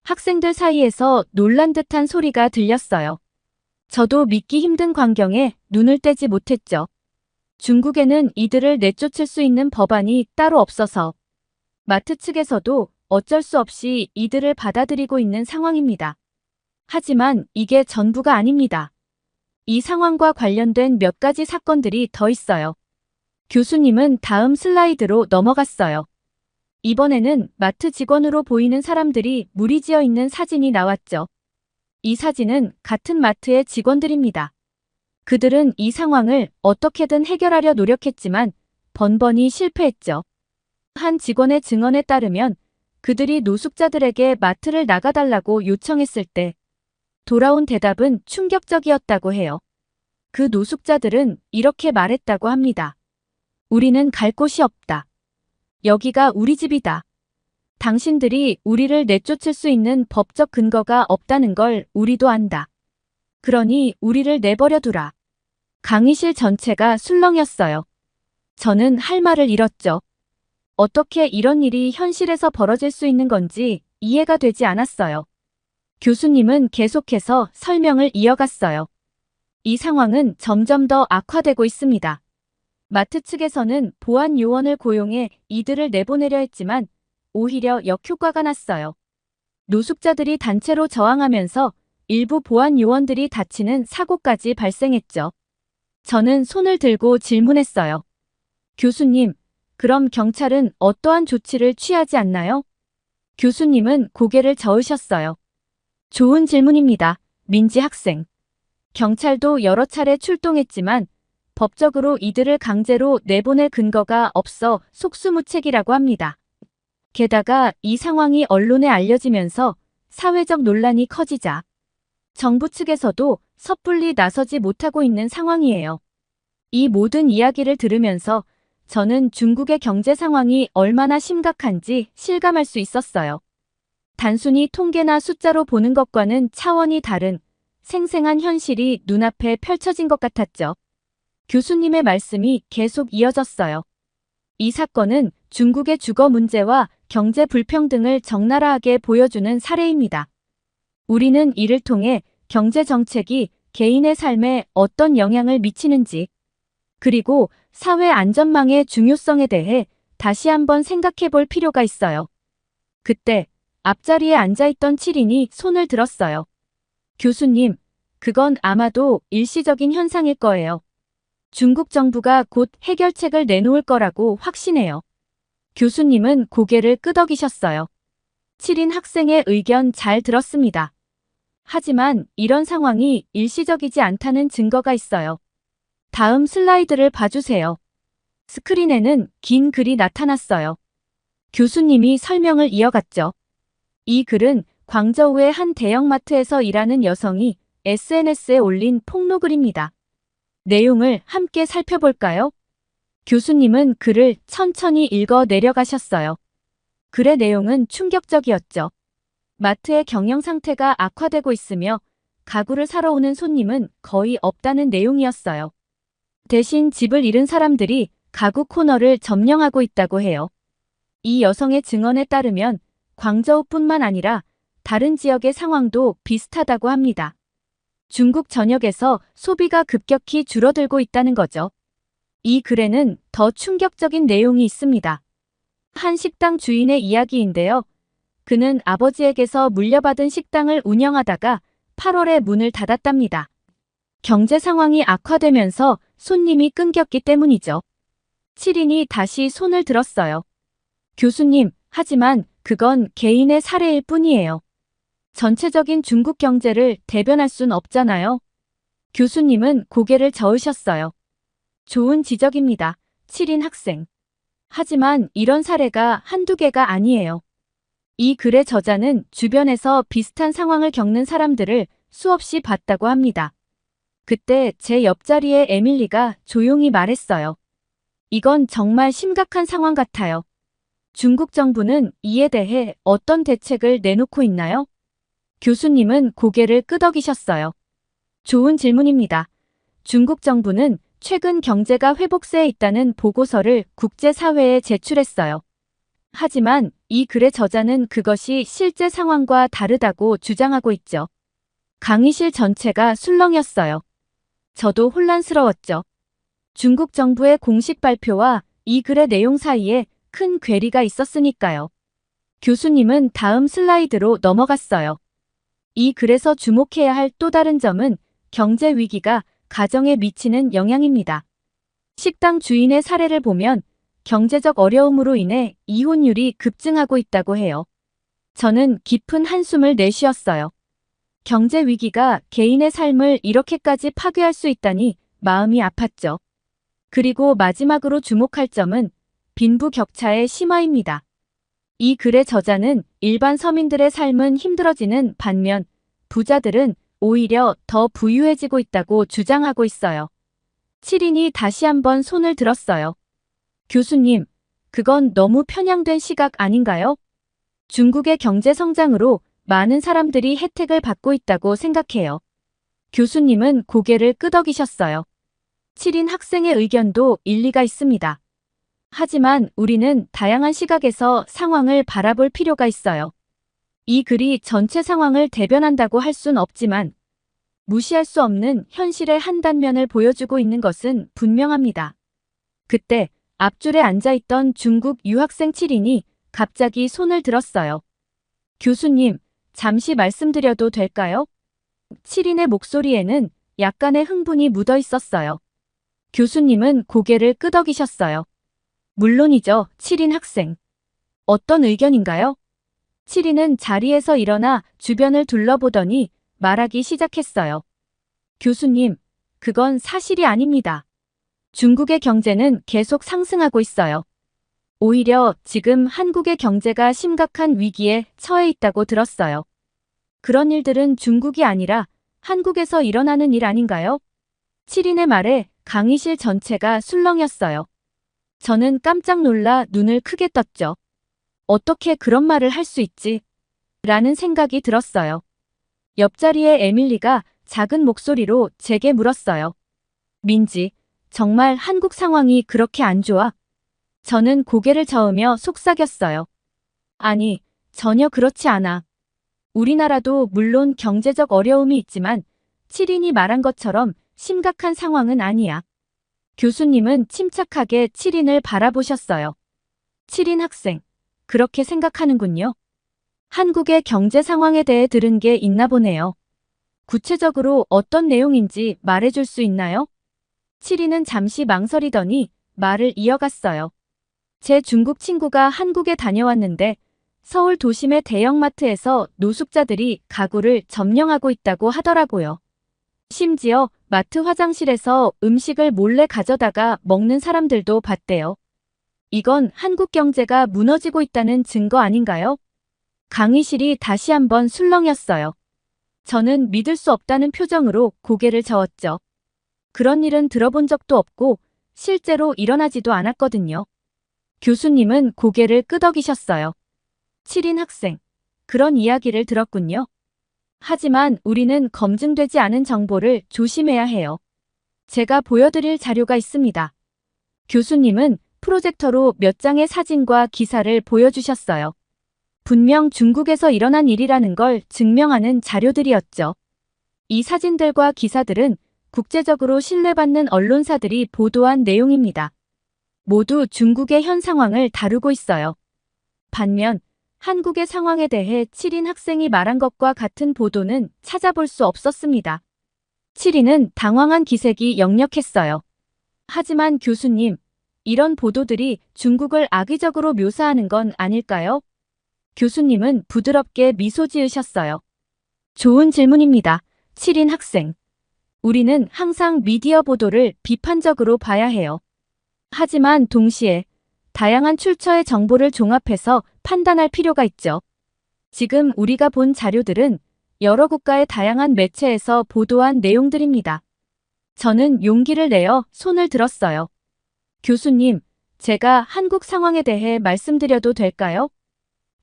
학생들 사이에서 놀란 듯한 소리가 들렸어요. 저도 믿기 힘든 광경에 눈을 떼지 못했죠. 중국에는 이들을 내쫓을 수 있는 법안이 따로 없어서 마트 측에서도 어쩔 수 없이 이들을 받아들이고 있는 상황입니다. 하지만 이게 전부가 아닙니다. 이 상황과 관련된 몇 가지 사건들이 더 있어요. 교수님은 다음 슬라이드로 넘어갔어요. 이번에는 마트 직원으로 보이는 사람들이 무리지어 있는 사진이 나왔죠. 이 사진은 같은 마트의 직원들입니다. 그들은 이 상황을 어떻게든 해결하려 노력했지만 번번이 실패했죠. 한 직원의 증언에 따르면 그들이 노숙자들에게 마트를 나가달라고 요청했을 때 돌아온 대답은 충격적이었다고 해요. 그 노숙자들은 이렇게 말했다고 합니다. 우리는 갈 곳이 없다. 여기가 우리 집이다. 당신들이 우리를 내쫓을 수 있는 법적 근거가 없다는 걸 우리도 안다. 그러니 우리를 내버려 두라. 강의실 전체가 술렁였어요. 저는 할 말을 잃었죠. 어떻게 이런 일이 현실에서 벌어질 수 있는 건지 이해가 되지 않았어요. 교수님은 계속해서 설명을 이어갔어요. 이 상황은 점점 더 악화되고 있습니다. 마트 측에서는 보안 요원을 고용해 이들을 내보내려 했지만 오히려 역효과가 났어요. 노숙자들이 단체로 저항하면서 일부 보안 요원들이 다치는 사고까지 발생했죠. 저는 손을 들고 질문했어요. 교수님, 그럼 경찰은 어떠한 조치를 취하지 않나요? 교수님은 고개를 저으셨어요. 좋은 질문입니다. 민지 학생. 경찰도 여러 차례 출동했지만 법적으로 이들을 강제로 내보낼 근거가 없어 속수무책이라고 합니다. 게다가 이 상황이 언론에 알려지면서 사회적 논란이 커지자 정부 측에서도 섣불리 나서지 못하고 있는 상황이에요. 이 모든 이야기를 들으면서 저는 중국의 경제 상황이 얼마나 심각한지 실감할 수 있었어요. 단순히 통계나 숫자로 보는 것과는 차원이 다른 생생한 현실이 눈앞에 펼쳐진 것 같았죠. 교수님의 말씀이 계속 이어졌어요. 이 사건은 중국의 주거 문제와 경제 불평등을 적나라하게 보여주는 사례입니다. 우리는 이를 통해 경제 정책이 개인의 삶에 어떤 영향을 미치는지, 그리고 사회 안전망의 중요성에 대해 다시 한번 생각해 볼 필요가 있어요. 그때 앞자리에 앉아있던 7인이 손을 들었어요. 교수님, 그건 아마도 일시적인 현상일 거예요. 중국 정부가 곧 해결책을 내놓을 거라고 확신해요. 교수님은 고개를 끄덕이셨어요. 7인 학생의 의견 잘 들었습니다. 하지만 이런 상황이 일시적이지 않다는 증거가 있어요. 다음 슬라이드를 봐주세요. 스크린에는 긴 글이 나타났어요. 교수님이 설명을 이어갔죠. 이 글은 광저우의 한 대형마트에서 일하는 여성이 SNS에 올린 폭로글입니다. 내용을 함께 살펴볼까요? 교수님은 글을 천천히 읽어 내려가셨어요. 글의 내용은 충격적이었죠. 마트의 경영 상태가 악화되고 있으며 가구를 사러 오는 손님은 거의 없다는 내용이었어요. 대신 집을 잃은 사람들이 가구 코너를 점령하고 있다고 해요. 이 여성의 증언에 따르면 광저우뿐만 아니라 다른 지역의 상황도 비슷하다고 합니다. 중국 전역에서 소비가 급격히 줄어들고 있다는 거죠. 이 글에는 더 충격적인 내용이 있습니다. 한 식당 주인의 이야기인데요. 그는 아버지에게서 물려받은 식당을 운영하다가 8월에 문을 닫았답니다. 경제 상황이 악화되면서 손님이 끊겼기 때문이죠. 7인이 다시 손을 들었어요. 교수님, 하지만 그건 개인의 사례일 뿐이에요. 전체적인 중국 경제를 대변할 순 없잖아요. 교수님은 고개를 저으셨어요. 좋은 지적입니다. 7인 학생. 하지만 이런 사례가 한두 개가 아니에요. 이 글의 저자는 주변에서 비슷한 상황을 겪는 사람들을 수없이 봤다고 합니다. 그때 제 옆자리에 에밀리가 조용히 말했어요. 이건 정말 심각한 상황 같아요. 중국 정부는 이에 대해 어떤 대책을 내놓고 있나요? 교수님은 고개를 끄덕이셨어요. 좋은 질문입니다. 중국 정부는 최근 경제가 회복세에 있다는 보고서를 국제사회에 제출했어요. 하지만 이 글의 저자는 그것이 실제 상황과 다르다고 주장하고 있죠. 강의실 전체가 술렁였어요. 저도 혼란스러웠죠. 중국 정부의 공식 발표와 이 글의 내용 사이에 큰 괴리가 있었으니까요. 교수님은 다음 슬라이드로 넘어갔어요. 이 글에서 주목해야 할 또 다른 점은 경제 위기가 가정에 미치는 영향입니다. 식당 주인의 사례를 보면 경제적 어려움으로 인해 이혼율이 급증하고 있다고 해요. 저는 깊은 한숨을 내쉬었어요. 경제 위기가 개인의 삶을 이렇게까지 파괴할 수 있다니 마음이 아팠죠. 그리고 마지막으로 주목할 점은 빈부격차의 심화입니다. 이 글의 저자는 일반 서민들의 삶은 힘들어지는 반면 부자들은 오히려 더 부유해지고 있다고 주장하고 있어요. 7인이 다시 한번 손을 들었어요. 교수님, 그건 너무 편향된 시각 아닌가요? 중국의 경제 성장으로 많은 사람들이 혜택을 받고 있다고 생각해요. 교수님은 고개를 끄덕이셨어요. 7인 학생의 의견도 일리가 있습니다. 하지만 우리는 다양한 시각에서 상황을 바라볼 필요가 있어요. 이 글이 전체 상황을 대변한다고 할 순 없지만 무시할 수 없는 현실의 한 단면을 보여주고 있는 것은 분명합니다. 그때 앞줄에 앉아있던 중국 유학생 7인이 갑자기 손을 들었어요. 교수님, 잠시 말씀드려도 될까요? 7인의 목소리에는 약간의 흥분이 묻어 있었어요. 교수님은 고개를 끄덕이셨어요. 물론이죠, 7인 학생. 어떤 의견인가요? 7인은 자리에서 일어나 주변을 둘러보더니 말하기 시작했어요. 교수님, 그건 사실이 아닙니다. 중국의 경제는 계속 상승하고 있어요. 오히려 지금 한국의 경제가 심각한 위기에 처해 있다고 들었어요. 그런 일들은 중국이 아니라 한국에서 일어나는 일 아닌가요? 7인의 말에 강의실 전체가 술렁였어요. 저는 깜짝 놀라 눈을 크게 떴죠. 어떻게 그런 말을 할 수 있지? 라는 생각이 들었어요. 옆자리에 에밀리가 작은 목소리로 제게 물었어요. 민지, 정말 한국 상황이 그렇게 안 좋아? 저는 고개를 저으며 속삭였어요. 아니, 전혀 그렇지 않아. 우리나라도 물론 경제적 어려움이 있지만 7인이 말한 것처럼 심각한 상황은 아니야. 교수님은 침착하게 7인을 바라보셨어요. 7인 학생, 그렇게 생각하는군요. 한국의 경제 상황에 대해 들은 게 있나 보네요. 구체적으로 어떤 내용인지 말해줄 수 있나요? 7인은 잠시 망설이더니 말을 이어갔어요. 제 중국 친구가 한국에 다녀왔는데 서울 도심의 대형마트에서 노숙자들이 가구를 점령하고 있다고 하더라고요. 심지어 마트 화장실에서 음식을 몰래 가져다가 먹는 사람들도 봤대요. 이건 한국 경제가 무너지고 있다는 증거 아닌가요? 강의실이 다시 한번 술렁였어요. 저는 믿을 수 없다는 표정으로 고개를 저었죠. 그런 일은 들어본 적도 없고 실제로 일어나지도 않았거든요. 교수님은 고개를 끄덕이셨어요. 7인 학생, 그런 이야기를 들었군요. 하지만 우리는 검증되지 않은 정보를 조심해야 해요. 제가 보여드릴 자료가 있습니다. 교수님은 프로젝터로 몇 장의 사진과 기사를 보여주셨어요. 분명 중국에서 일어난 일이라는 걸 증명하는 자료들이었죠. 이 사진들과 기사들은 국제적으로 신뢰받는 언론사들이 보도한 내용입니다. 모두 중국의 현 상황을 다루고 있어요. 반면 한국의 상황에 대해 7인 학생이 말한 것과 같은 보도는 찾아볼 수 없었습니다. 7인은 당황한 기색이 역력했어요. 하지만 교수님, 이런 보도들이 중국을 악의적으로 묘사하는 건 아닐까요? 교수님은 부드럽게 미소 지으셨어요. 좋은 질문입니다. 7인 학생. 우리는 항상 미디어 보도를 비판적으로 봐야 해요. 하지만 동시에 다양한 출처의 정보를 종합해서 판단할 필요가 있죠. 지금 우리가 본 자료들은 여러 국가의 다양한 매체에서 보도한 내용들입니다. 저는 용기를 내어 손을 들었어요. 교수님, 제가 한국 상황에 대해 말씀드려도 될까요?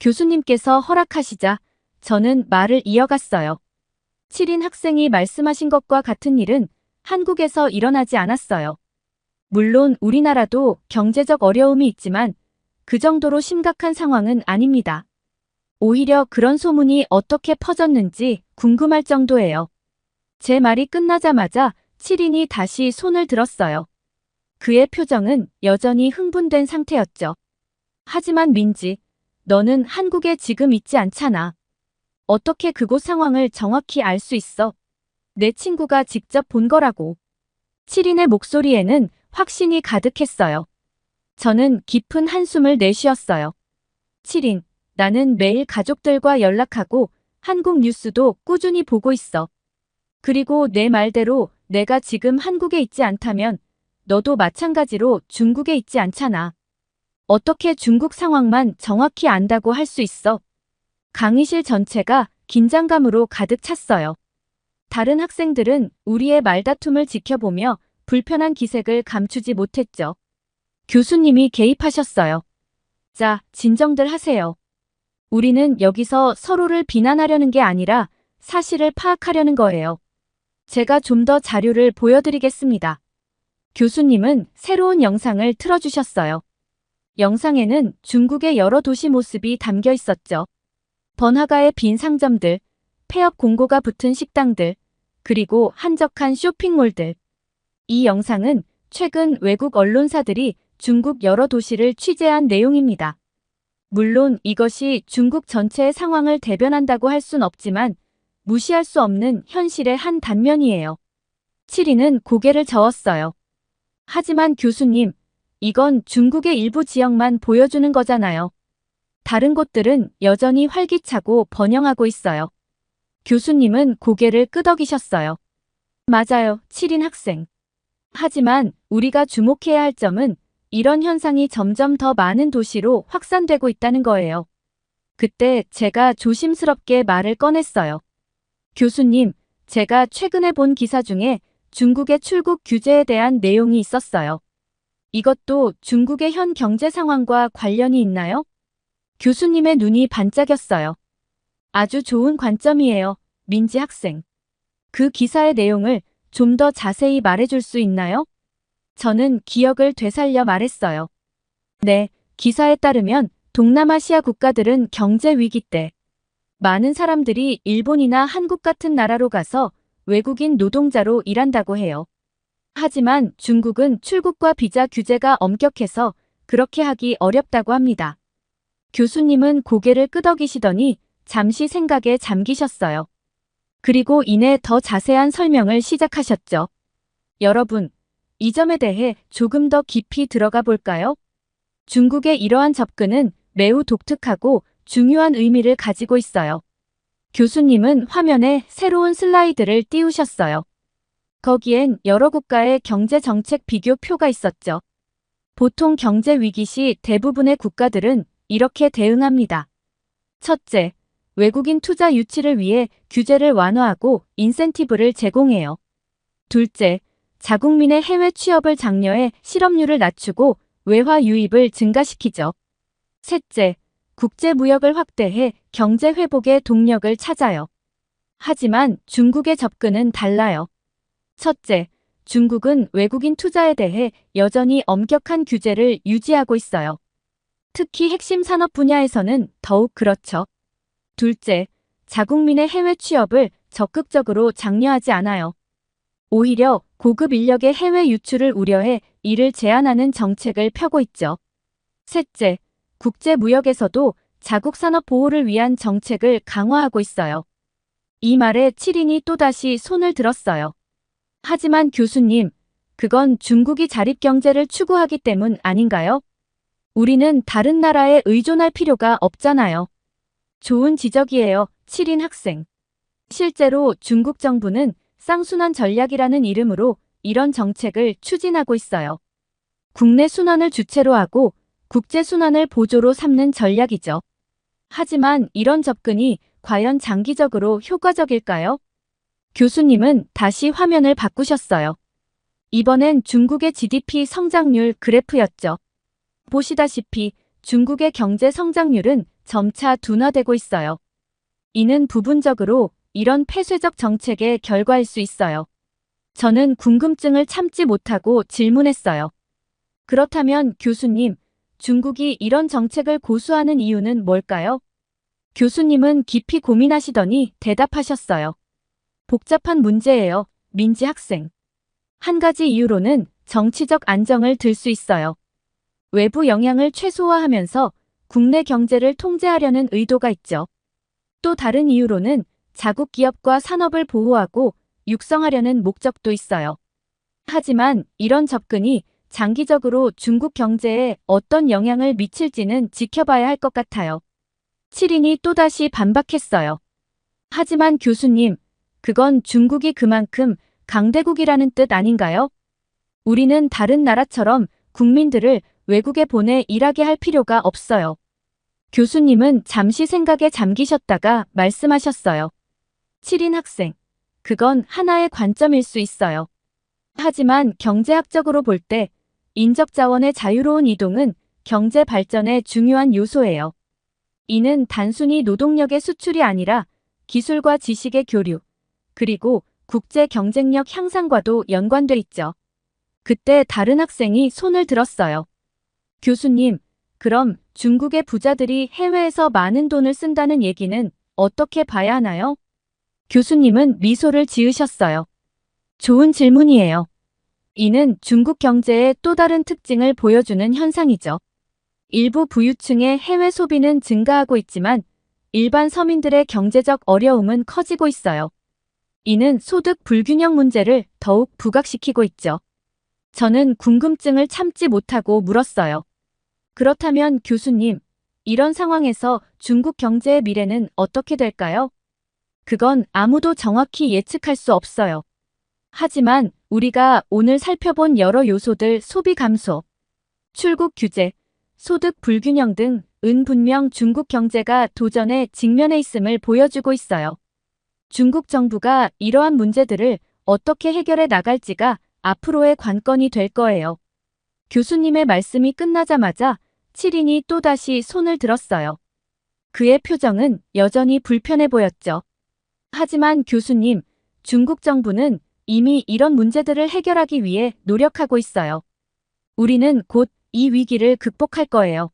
교수님께서 허락하시자 저는 말을 이어갔어요. 7인 학생이 말씀하신 것과 같은 일은 한국에서 일어나지 않았어요. 물론 우리나라도 경제적 어려움이 있지만 그 정도로 심각한 상황은 아닙니다. 오히려 그런 소문이 어떻게 퍼졌는지 궁금할 정도예요. 제 말이 끝나자마자 7인이 다시 손을 들었어요. 그의 표정은 여전히 흥분된 상태였죠. 하지만 민지, 너는 한국에 지금 있지 않잖아. 어떻게 그곳 상황을 정확히 알 수 있어? 내 친구가 직접 본 거라고. 7인의 목소리에는 확신이 가득했어요. 저는 깊은 한숨을 내쉬었어요. 7인, 나는 매일 가족들과 연락하고 한국 뉴스도 꾸준히 보고 있어. 그리고 내 말대로 내가 지금 한국에 있지 않다면 너도 마찬가지로 중국에 있지 않잖아. 어떻게 중국 상황만 정확히 안다고 할 수 있어? 강의실 전체가 긴장감으로 가득 찼어요. 다른 학생들은 우리의 말다툼을 지켜보며 불편한 기색을 감추지 못했죠. 교수님이 개입하셨어요. 자, 진정들 하세요. 우리는 여기서 서로를 비난하려는 게 아니라 사실을 파악하려는 거예요. 제가 좀 더 자료를 보여드리겠습니다. 교수님은 새로운 영상을 틀어주셨어요. 영상에는 중국의 여러 도시 모습이 담겨 있었죠. 번화가의 빈 상점들, 폐업 공고가 붙은 식당들, 그리고 한적한 쇼핑몰들. 이 영상은 최근 외국 언론사들이 중국 여러 도시를 취재한 내용입니다. 물론 이것이 중국 전체의 상황을 대변한다고 할 순 없지만 무시할 수 없는 현실의 한 단면이에요. 7인은 고개를 저었어요. 하지만 교수님, 이건 중국의 일부 지역만 보여주는 거잖아요. 다른 곳들은 여전히 활기차고 번영하고 있어요. 교수님은 고개를 끄덕이셨어요. 맞아요, 7인 학생. 하지만 우리가 주목해야 할 점은 이런 현상이 점점 더 많은 도시로 확산되고 있다는 거예요. 그때 제가 조심스럽게 말을 꺼냈어요. 교수님, 제가 최근에 본 기사 중에 중국의 출국 규제에 대한 내용이 있었어요. 이것도 중국의 현 경제 상황과 관련이 있나요? 교수님의 눈이 반짝였어요. 아주 좋은 관점이에요, 민지 학생. 그 기사의 내용을 좀 더 자세히 말해줄 수 있나요? 저는 기억을 되살려 말했어요. 네, 기사에 따르면 동남아시아 국가들은 경제 위기 때 많은 사람들이 일본이나 한국 같은 나라로 가서 외국인 노동자로 일한다고 해요. 하지만 중국은 출국과 비자 규제가 엄격해서 그렇게 하기 어렵다고 합니다. 교수님은 고개를 끄덕이시더니 잠시 생각에 잠기셨어요. 그리고 이내 더 자세한 설명을 시작하셨죠. 여러분, 이 점에 대해 조금 더 깊이 들어가 볼까요? 중국의 이러한 접근은 매우 독특하고 중요한 의미를 가지고 있어요. 교수님은 화면에 새로운 슬라이드를 띄우셨어요. 거기엔 여러 국가의 경제 정책 비교표가 있었죠. 보통 경제 위기 시 대부분의 국가들은 이렇게 대응합니다. 첫째, 외국인 투자 유치를 위해 규제를 완화하고 인센티브를 제공해요. 둘째, 자국민의 해외 취업을 장려해 실업률을 낮추고 외화 유입을 증가시키죠. 셋째, 국제 무역을 확대해 경제 회복의 동력을 찾아요. 하지만 중국의 접근은 달라요. 첫째, 중국은 외국인 투자에 대해 여전히 엄격한 규제를 유지하고 있어요. 특히 핵심 산업 분야에서는 더욱 그렇죠. 둘째, 자국민의 해외 취업을 적극적으로 장려하지 않아요. 오히려 고급 인력의 해외 유출을 우려해 이를 제한하는 정책을 펴고 있죠. 셋째, 국제 무역에서도 자국 산업 보호를 위한 정책을 강화하고 있어요. 이 말에 7인이 또다시 손을 들었어요. 하지만 교수님, 그건 중국이 자립경제를 추구하기 때문 아닌가요? 우리는 다른 나라에 의존할 필요가 없잖아요. 좋은 지적이에요, 7인 학생. 실제로 중국 정부는 쌍순환 전략이라는 이름으로 이런 정책을 추진하고 있어요. 국내 순환을 주체로 하고 국제 순환을 보조로 삼는 전략이죠. 하지만 이런 접근이 과연 장기적으로 효과적일까요? 교수님은 다시 화면을 바꾸셨어요. 이번엔 중국의 GDP 성장률 그래프였죠. 보시다시피 중국의 경제 성장률은 점차 둔화되고 있어요. 이는 부분적으로 이런 폐쇄적 정책의 결과일 수 있어요. 저는 궁금증을 참지 못하고 질문했어요. 그렇다면 교수님, 중국이 이런 정책을 고수하는 이유는 뭘까요? 교수님은 깊이 고민하시더니 대답하셨어요. 복잡한 문제예요, 민지 학생. 한 가지 이유로는 정치적 안정을 들 수 있어요. 외부 영향을 최소화하면서 국내 경제를 통제하려는 의도가 있죠. 또 다른 이유로는 자국 기업과 산업을 보호하고 육성하려는 목적도 있어요. 하지만 이런 접근이 장기적으로 중국 경제에 어떤 영향을 미칠지는 지켜봐야 할 것 같아요. 7인이 또다시 반박했어요. 하지만 교수님, 그건 중국이 그만큼 강대국이라는 뜻 아닌가요? 우리는 다른 나라처럼 국민들을 외국에 보내 일하게 할 필요가 없어요. 교수님은 잠시 생각에 잠기셨다가 말씀하셨어요. 7인 학생. 그건 하나의 관점일 수 있어요. 하지만 경제학적으로 볼 때 인적 자원의 자유로운 이동은 경제 발전의 중요한 요소예요. 이는 단순히 노동력의 수출이 아니라 기술과 지식의 교류, 그리고 국제 경쟁력 향상과도 연관돼 있죠. 그때 다른 학생이 손을 들었어요. 교수님, 그럼 중국의 부자들이 해외에서 많은 돈을 쓴다는 얘기는 어떻게 봐야 하나요? 교수님은 미소를 지으셨어요. 좋은 질문이에요. 이는 중국 경제의 또 다른 특징을 보여주는 현상이죠. 일부 부유층의 해외 소비는 증가하고 있지만 일반 서민들의 경제적 어려움은 커지고 있어요. 이는 소득 불균형 문제를 더욱 부각시키고 있죠. 저는 궁금증을 참지 못하고 물었어요. 그렇다면 교수님, 이런 상황에서 중국 경제의 미래는 어떻게 될까요? 그건 아무도 정확히 예측할 수 없어요. 하지만 우리가 오늘 살펴본 여러 요소들 소비 감소, 출국 규제, 소득 불균형 등은 분명 중국 경제가 도전에 직면해 있음을 보여주고 있어요. 중국 정부가 이러한 문제들을 어떻게 해결해 나갈지가 앞으로의 관건이 될 거예요. 교수님의 말씀이 끝나자마자 7인이 또다시 손을 들었어요. 그의 표정은 여전히 불편해 보였죠. 하지만 교수님, 중국 정부는 이미 이런 문제들을 해결하기 위해 노력하고 있어요. 우리는 곧 이 위기를 극복할 거예요.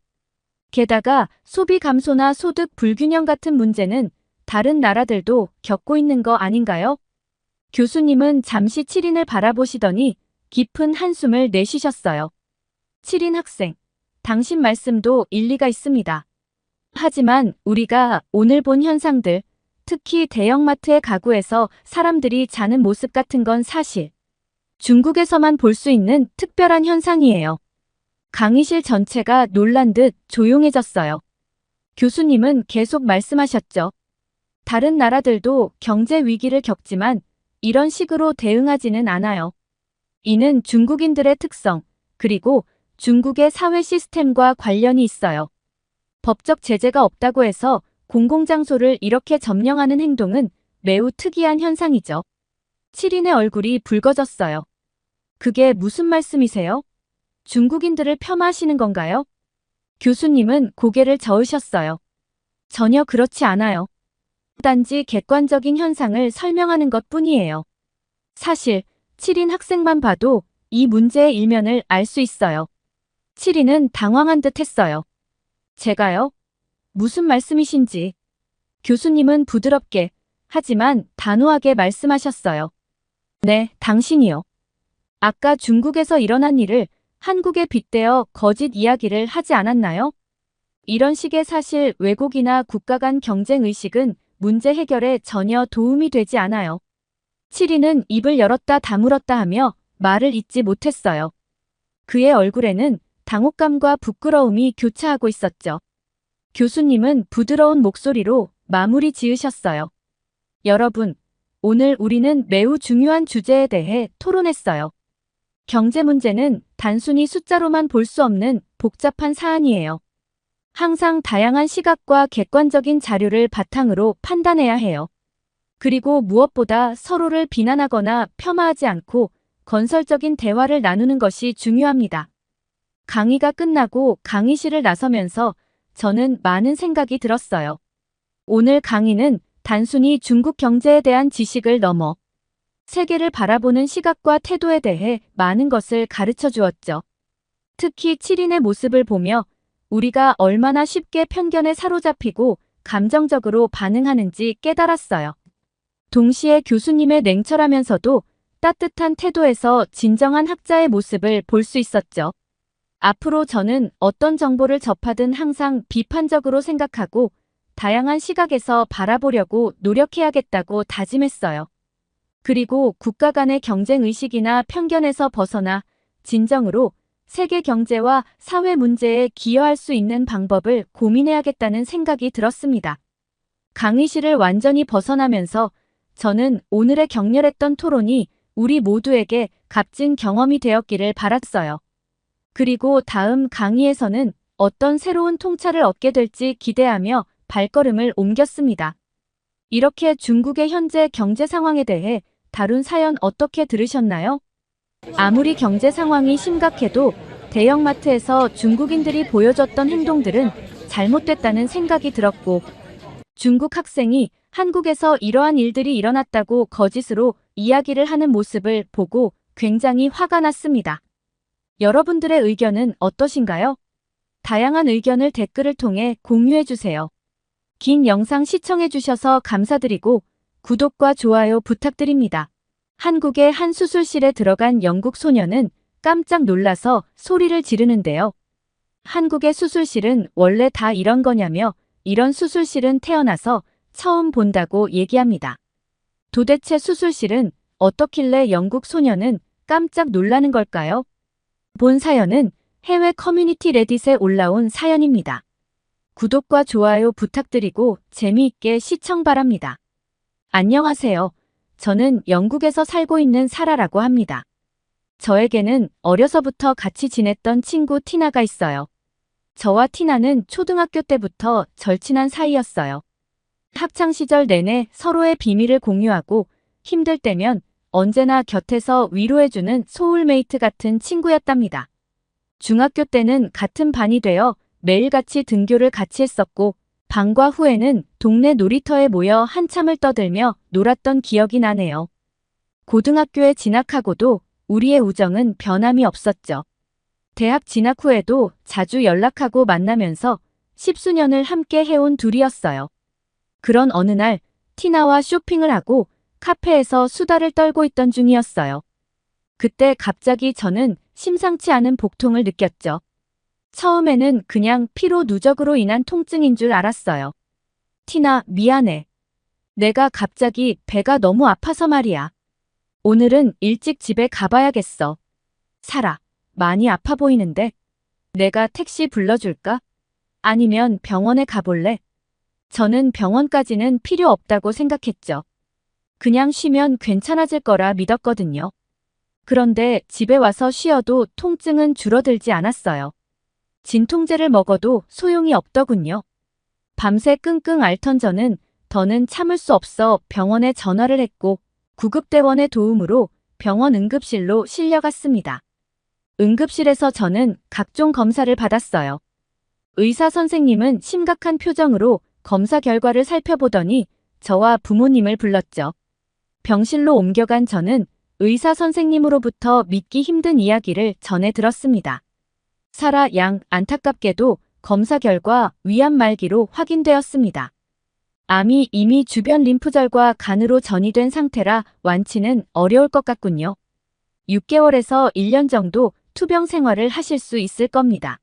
게다가 소비 감소나 소득 불균형 같은 문제는 다른 나라들도 겪고 있는 거 아닌가요? 교수님은 잠시 7인을 바라보시더니 깊은 한숨을 내쉬셨어요. 7인 학생, 당신 말씀도 일리가 있습니다. 하지만 우리가 오늘 본 현상들, 특히 대형마트의 가구에서 사람들이 자는 모습 같은 건 사실 중국에서만 볼 수 있는 특별한 현상이에요. 강의실 전체가 놀란 듯 조용해졌어요. 교수님은 계속 말씀하셨죠. 다른 나라들도 경제 위기를 겪지만 이런 식으로 대응하지는 않아요. 이는 중국인들의 특성, 그리고 중국의 사회 시스템과 관련이 있어요. 법적 제재가 없다고 해서 공공장소를 이렇게 점령하는 행동은 매우 특이한 현상이죠. 7인의 얼굴이 붉어졌어요. 그게 무슨 말씀이세요? 중국인들을 폄하하시는 건가요? 교수님은 고개를 저으셨어요. 전혀 그렇지 않아요. 단지 객관적인 현상을 설명하는 것 뿐이에요. 사실 7인 학생만 봐도 이 문제의 일면을 알 수 있어요. 7인은 당황한 듯 했어요. 제가요? 무슨 말씀이신지. 교수님은 부드럽게, 하지만 단호하게 말씀하셨어요. 네, 당신이요. 아까 중국에서 일어난 일을 한국에 빗대어 거짓 이야기를 하지 않았나요? 이런 식의 사실 왜곡이나 국가 간 경쟁 의식은 문제 해결에 전혀 도움이 되지 않아요. 7인은 입을 열었다 다물었다 하며 말을 잇지 못했어요. 그의 얼굴에는 당혹감과 부끄러움이 교차하고 있었죠. 교수님은 부드러운 목소리로 마무리 지으셨어요. 여러분, 오늘 우리는 매우 중요한 주제에 대해 토론했어요. 경제 문제는 단순히 숫자로만 볼 수 없는 복잡한 사안이에요. 항상 다양한 시각과 객관적인 자료를 바탕으로 판단해야 해요. 그리고 무엇보다 서로를 비난하거나 폄하하지 않고 건설적인 대화를 나누는 것이 중요합니다. 강의가 끝나고 강의실을 나서면서 저는 많은 생각이 들었어요. 오늘 강의는 단순히 중국 경제에 대한 지식을 넘어 세계를 바라보는 시각과 태도에 대해 많은 것을 가르쳐 주었죠. 특히 7인의 모습을 보며 우리가 얼마나 쉽게 편견에 사로잡히고 감정적으로 반응하는지 깨달았어요. 동시에 교수님의 냉철하면서도 따뜻한 태도에서 진정한 학자의 모습을 볼 수 있었죠. 앞으로 저는 어떤 정보를 접하든 항상 비판적으로 생각하고 다양한 시각에서 바라보려고 노력해야겠다고 다짐했어요. 그리고 국가 간의 경쟁 의식이나 편견에서 벗어나 진정으로 세계 경제와 사회 문제에 기여할 수 있는 방법을 고민해야겠다는 생각이 들었습니다. 강의실을 완전히 벗어나면서 저는 오늘의 격렬했던 토론이 우리 모두에게 값진 경험이 되었기를 바랐어요. 그리고 다음 강의에서는 어떤 새로운 통찰을 얻게 될지 기대하며 발걸음을 옮겼습니다. 이렇게 중국의 현재 경제 상황에 대해 다룬 사연 어떻게 들으셨나요? 아무리 경제 상황이 심각해도 대형마트에서 중국인들이 보여줬던 행동들은 잘못됐다는 생각이 들었고, 중국 학생이 한국에서 이러한 일들이 일어났다고 거짓으로 이야기를 하는 모습을 보고 굉장히 화가 났습니다. 여러분들의 의견은 어떠신가요? 다양한 의견을 댓글을 통해 공유해주세요. 긴 영상 시청해주셔서 감사드리고 구독과 좋아요 부탁드립니다. 한국의 한 수술실에 들어간 영국 소녀는 깜짝 놀라서 소리를 지르는데요. 한국의 수술실은 원래 다 이런 거냐며 이런 수술실은 태어나서 처음 본다고 얘기합니다. 도대체 수술실은 어떻길래 영국 소녀는 깜짝 놀라는 걸까요? 본 사연은 해외 커뮤니티 레딧에 올라온 사연입니다. 구독과 좋아요 부탁드리고 재미있게 시청 바랍니다. 안녕하세요. 저는 영국에서 살고 있는 사라라고 합니다. 저에게는 어려서부터 같이 지냈던 친구 티나가 있어요. 저와 티나는 초등학교 때부터 절친한 사이였어요. 학창시절 내내 서로의 비밀을 공유하고 힘들 때면 언제나 곁에서 위로해주는 소울메이트 같은 친구였답니다. 중학교 때는 같은 반이 되어 매일같이 등교를 같이 했었고 방과 후에는 동네 놀이터에 모여 한참을 떠들며 놀았던 기억이 나네요. 고등학교에 진학하고도 우리의 우정은 변함이 없었죠. 대학 진학 후에도 자주 연락하고 만나면서 십수년을 함께 해온 둘이었어요. 그런 어느 날 티나와 쇼핑을 하고 카페에서 수다를 떨고 있던 중이었어요. 그때 갑자기 저는 심상치 않은 복통을 느꼈죠. 처음에는 그냥 피로 누적으로 인한 통증인 줄 알았어요. 티나, 미안해. 내가 갑자기 배가 너무 아파서 말이야. 오늘은 일찍 집에 가봐야겠어. 사라, 많이 아파 보이는데? 내가 택시 불러줄까? 아니면 병원에 가볼래? 저는 병원까지는 필요 없다고 생각했죠. 그냥 쉬면 괜찮아질 거라 믿었거든요. 그런데 집에 와서 쉬어도 통증은 줄어들지 않았어요. 진통제를 먹어도 소용이 없더군요. 밤새 끙끙 앓던 저는 더는 참을 수 없어 병원에 전화를 했고 구급대원의 도움으로 병원 응급실로 실려갔습니다. 응급실에서 저는 각종 검사를 받았어요. 의사 선생님은 심각한 표정으로 검사 결과를 살펴보더니 저와 부모님을 불렀죠. 병실로 옮겨간 저는 의사 선생님으로부터 믿기 힘든 이야기를 전해 들었습니다. 사라 양 안타깝게도 검사 결과 위암 말기로 확인되었습니다. 암이 이미 주변 림프절과 간으로 전이된 상태라 완치는 어려울 것 같군요. 6개월에서 1년 정도 투병 생활을 하실 수 있을 겁니다.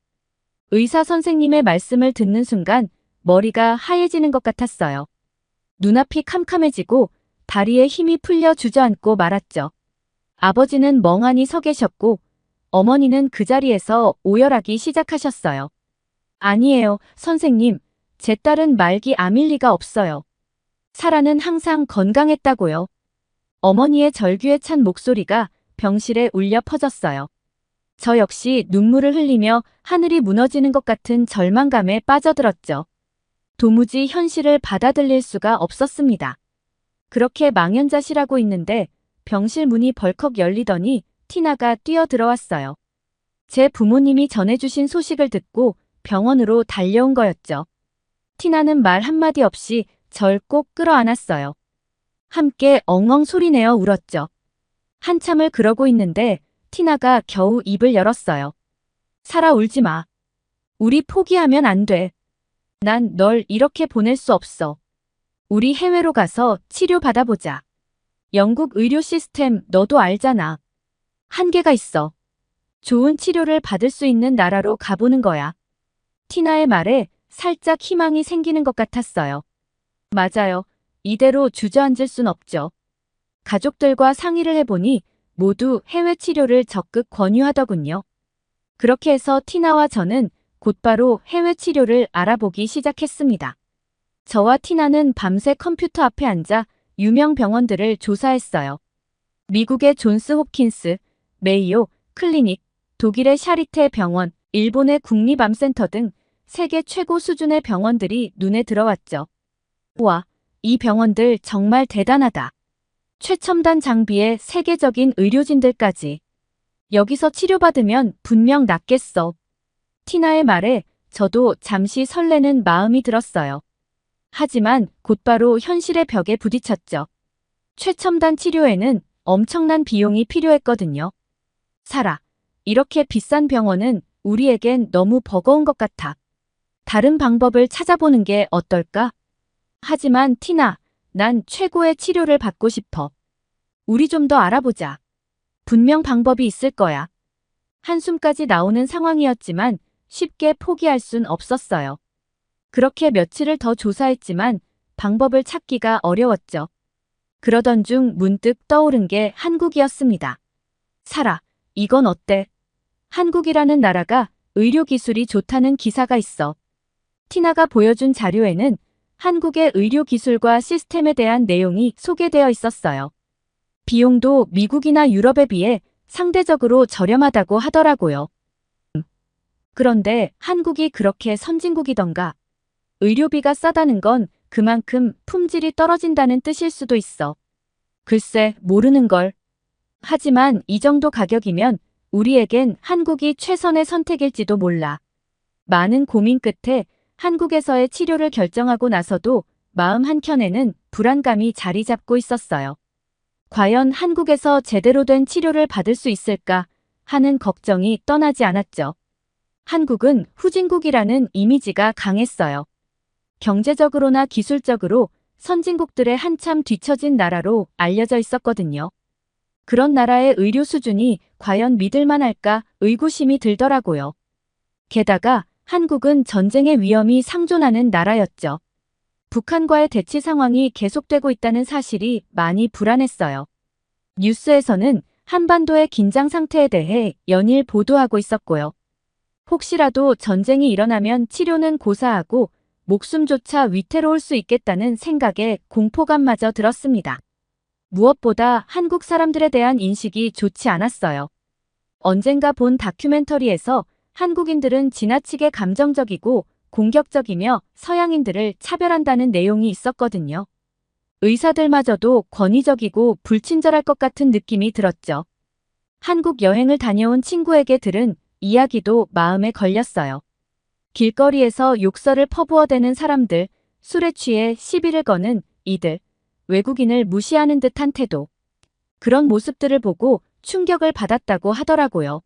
의사 선생님의 말씀을 듣는 순간 머리가 하얘지는 것 같았어요. 눈앞이 캄캄해지고 다리에 힘이 풀려 주저앉고 말았죠. 아버지는 멍하니 서 계셨고 어머니는 그 자리에서 오열하기 시작하셨어요. 아니에요, 선생님. 제 딸은 말기 암일 리가 없어요. 사라는 항상 건강했다고요. 어머니의 절규에 찬 목소리가 병실에 울려 퍼졌어요. 저 역시 눈물을 흘리며 하늘이 무너지는 것 같은 절망감에 빠져들었죠. 도무지 현실을 받아들일 수가 없었습니다. 그렇게 망연자실하고 있는데 병실 문이 벌컥 열리더니 티나가 뛰어들어왔어요. 제 부모님이 전해주신 소식을 듣고 병원으로 달려온 거였죠. 티나는 말 한마디 없이 절 꼭 끌어안았어요. 함께 엉엉 소리내어 울었죠. 한참을 그러고 있는데 티나가 겨우 입을 열었어요. 사라, 울지 마. 우리 포기하면 안 돼. 난 널 이렇게 보낼 수 없어. 우리 해외로 가서 치료 받아보자. 영국 의료 시스템 너도 알잖아. 한계가 있어. 좋은 치료를 받을 수 있는 나라로 가보는 거야. 티나의 말에 살짝 희망이 생기는 것 같았어요. 맞아요. 이대로 주저앉을 순 없죠. 가족들과 상의를 해보니 모두 해외 치료를 적극 권유하더군요. 그렇게 해서 티나와 저는 곧바로 해외 치료를 알아보기 시작했습니다. 저와 티나는 밤새 컴퓨터 앞에 앉아 유명 병원들을 조사했어요. 미국의 존스 홉킨스, 메이오, 클리닉, 독일의 샤리테 병원, 일본의 국립암센터 등 세계 최고 수준의 병원들이 눈에 들어왔죠. 와, 이 병원들 정말 대단하다. 최첨단 장비에 세계적인 의료진들까지. 여기서 치료받으면 분명 낫겠어. 티나의 말에 저도 잠시 설레는 마음이 들었어요. 하지만 곧바로 현실의 벽에 부딪혔죠. 최첨단 치료에는 엄청난 비용이 필요했거든요. 사라, 이렇게 비싼 병원은 우리에겐 너무 버거운 것 같아. 다른 방법을 찾아보는 게 어떨까? 하지만 티나, 난 최고의 치료를 받고 싶어. 우리 좀 더 알아보자. 분명 방법이 있을 거야. 한숨까지 나오는 상황이었지만 쉽게 포기할 순 없었어요. 그렇게 며칠을 더 조사했지만 방법을 찾기가 어려웠죠. 그러던 중 문득 떠오른 게 한국이었습니다. 사라, 이건 어때? 한국이라는 나라가 의료기술이 좋다는 기사가 있어. 티나가 보여준 자료에는 한국의 의료기술과 시스템에 대한 내용이 소개되어 있었어요. 비용도 미국이나 유럽에 비해 상대적으로 저렴하다고 하더라고요. 그런데 한국이 그렇게 선진국이던가? 의료비가 싸다는 건 그만큼 품질이 떨어진다는 뜻일 수도 있어. 글쎄, 모르는걸. 하지만 이 정도 가격이면 우리에겐 한국이 최선의 선택일지도 몰라. 많은 고민 끝에 한국에서의 치료를 결정하고 나서도 마음 한켠에는 불안감이 자리 잡고 있었어요. 과연 한국에서 제대로 된 치료를 받을 수 있을까 하는 걱정이 떠나지 않았죠. 한국은 후진국이라는 이미지가 강했어요. 경제적으로나 기술적으로 선진국들의 한참 뒤처진 나라로 알려져 있었거든요. 그런 나라의 의료 수준이 과연 믿을만할까 의구심이 들더라고요. 게다가 한국은 전쟁의 위험이 상존하는 나라였죠. 북한과의 대치 상황이 계속되고 있다는 사실이 많이 불안했어요. 뉴스에서는 한반도의 긴장 상태에 대해 연일 보도하고 있었고요. 혹시라도 전쟁이 일어나면 치료는 고사하고 목숨조차 위태로울 수 있겠다는 생각에 공포감마저 들었습니다. 무엇보다 한국 사람들에 대한 인식이 좋지 않았어요. 언젠가 본 다큐멘터리에서 한국인들은 지나치게 감정적이고 공격적이며 서양인들을 차별한다는 내용이 있었거든요. 의사들마저도 권위적이고 불친절할 것 같은 느낌이 들었죠. 한국 여행을 다녀온 친구에게 들은 이야기도 마음에 걸렸어요. 길거리에서 욕설을 퍼부어대는 사람들, 술에 취해 시비를 거는 이들, 외국인을 무시하는 듯한 태도. 그런 모습들을 보고 충격을 받았다고 하더라고요.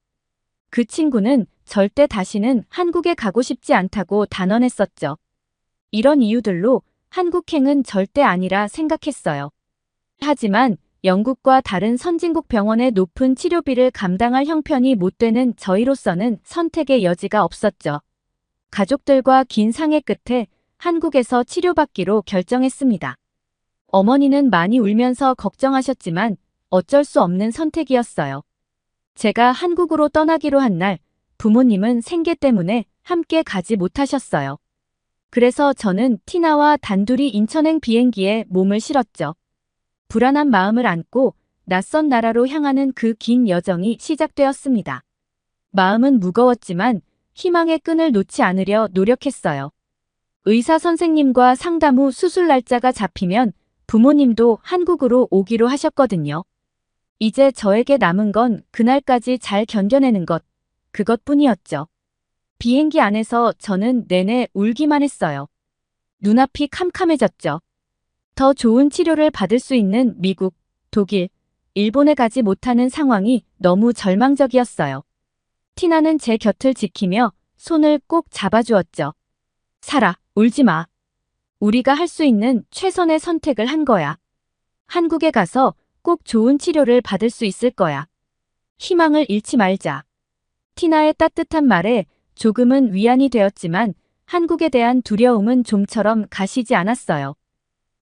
그 친구는 절대 다시는 한국에 가고 싶지 않다고 단언했었죠. 이런 이유들로 한국행은 절대 아니라 생각했어요. 하지만 영국과 다른 선진국 병원의 높은 치료비를 감당할 형편이 못 되는 저희로서는 선택의 여지가 없었죠. 가족들과 긴 상의 끝에 한국에서 치료받기로 결정했습니다. 어머니는 많이 울면서 걱정하셨지만 어쩔 수 없는 선택이었어요. 제가 한국으로 떠나기로 한 날 부모님은 생계 때문에 함께 가지 못하셨어요. 그래서 저는 티나와 단둘이 인천행 비행기에 몸을 실었죠. 불안한 마음을 안고 낯선 나라로 향하는 그 긴 여정이 시작되었습니다. 마음은 무거웠지만 희망의 끈을 놓지 않으려 노력했어요. 의사 선생님과 상담 후 수술 날짜가 잡히면 부모님도 한국으로 오기로 하셨거든요. 이제 저에게 남은 건 그날까지 잘 견뎌내는 것, 그것뿐이었죠. 비행기 안에서 저는 내내 울기만 했어요. 눈앞이 캄캄해졌죠. 더 좋은 치료를 받을 수 있는 미국, 독일, 일본에 가지 못하는 상황이 너무 절망적이었어요. 티나는 제 곁을 지키며 손을 꼭 잡아주었죠. 사라, 울지 마. 우리가 할 수 있는 최선의 선택을 한 거야. 한국에 가서 꼭 좋은 치료를 받을 수 있을 거야. 희망을 잃지 말자. 티나의 따뜻한 말에 조금은 위안이 되었지만 한국에 대한 두려움은 좀처럼 가시지 않았어요.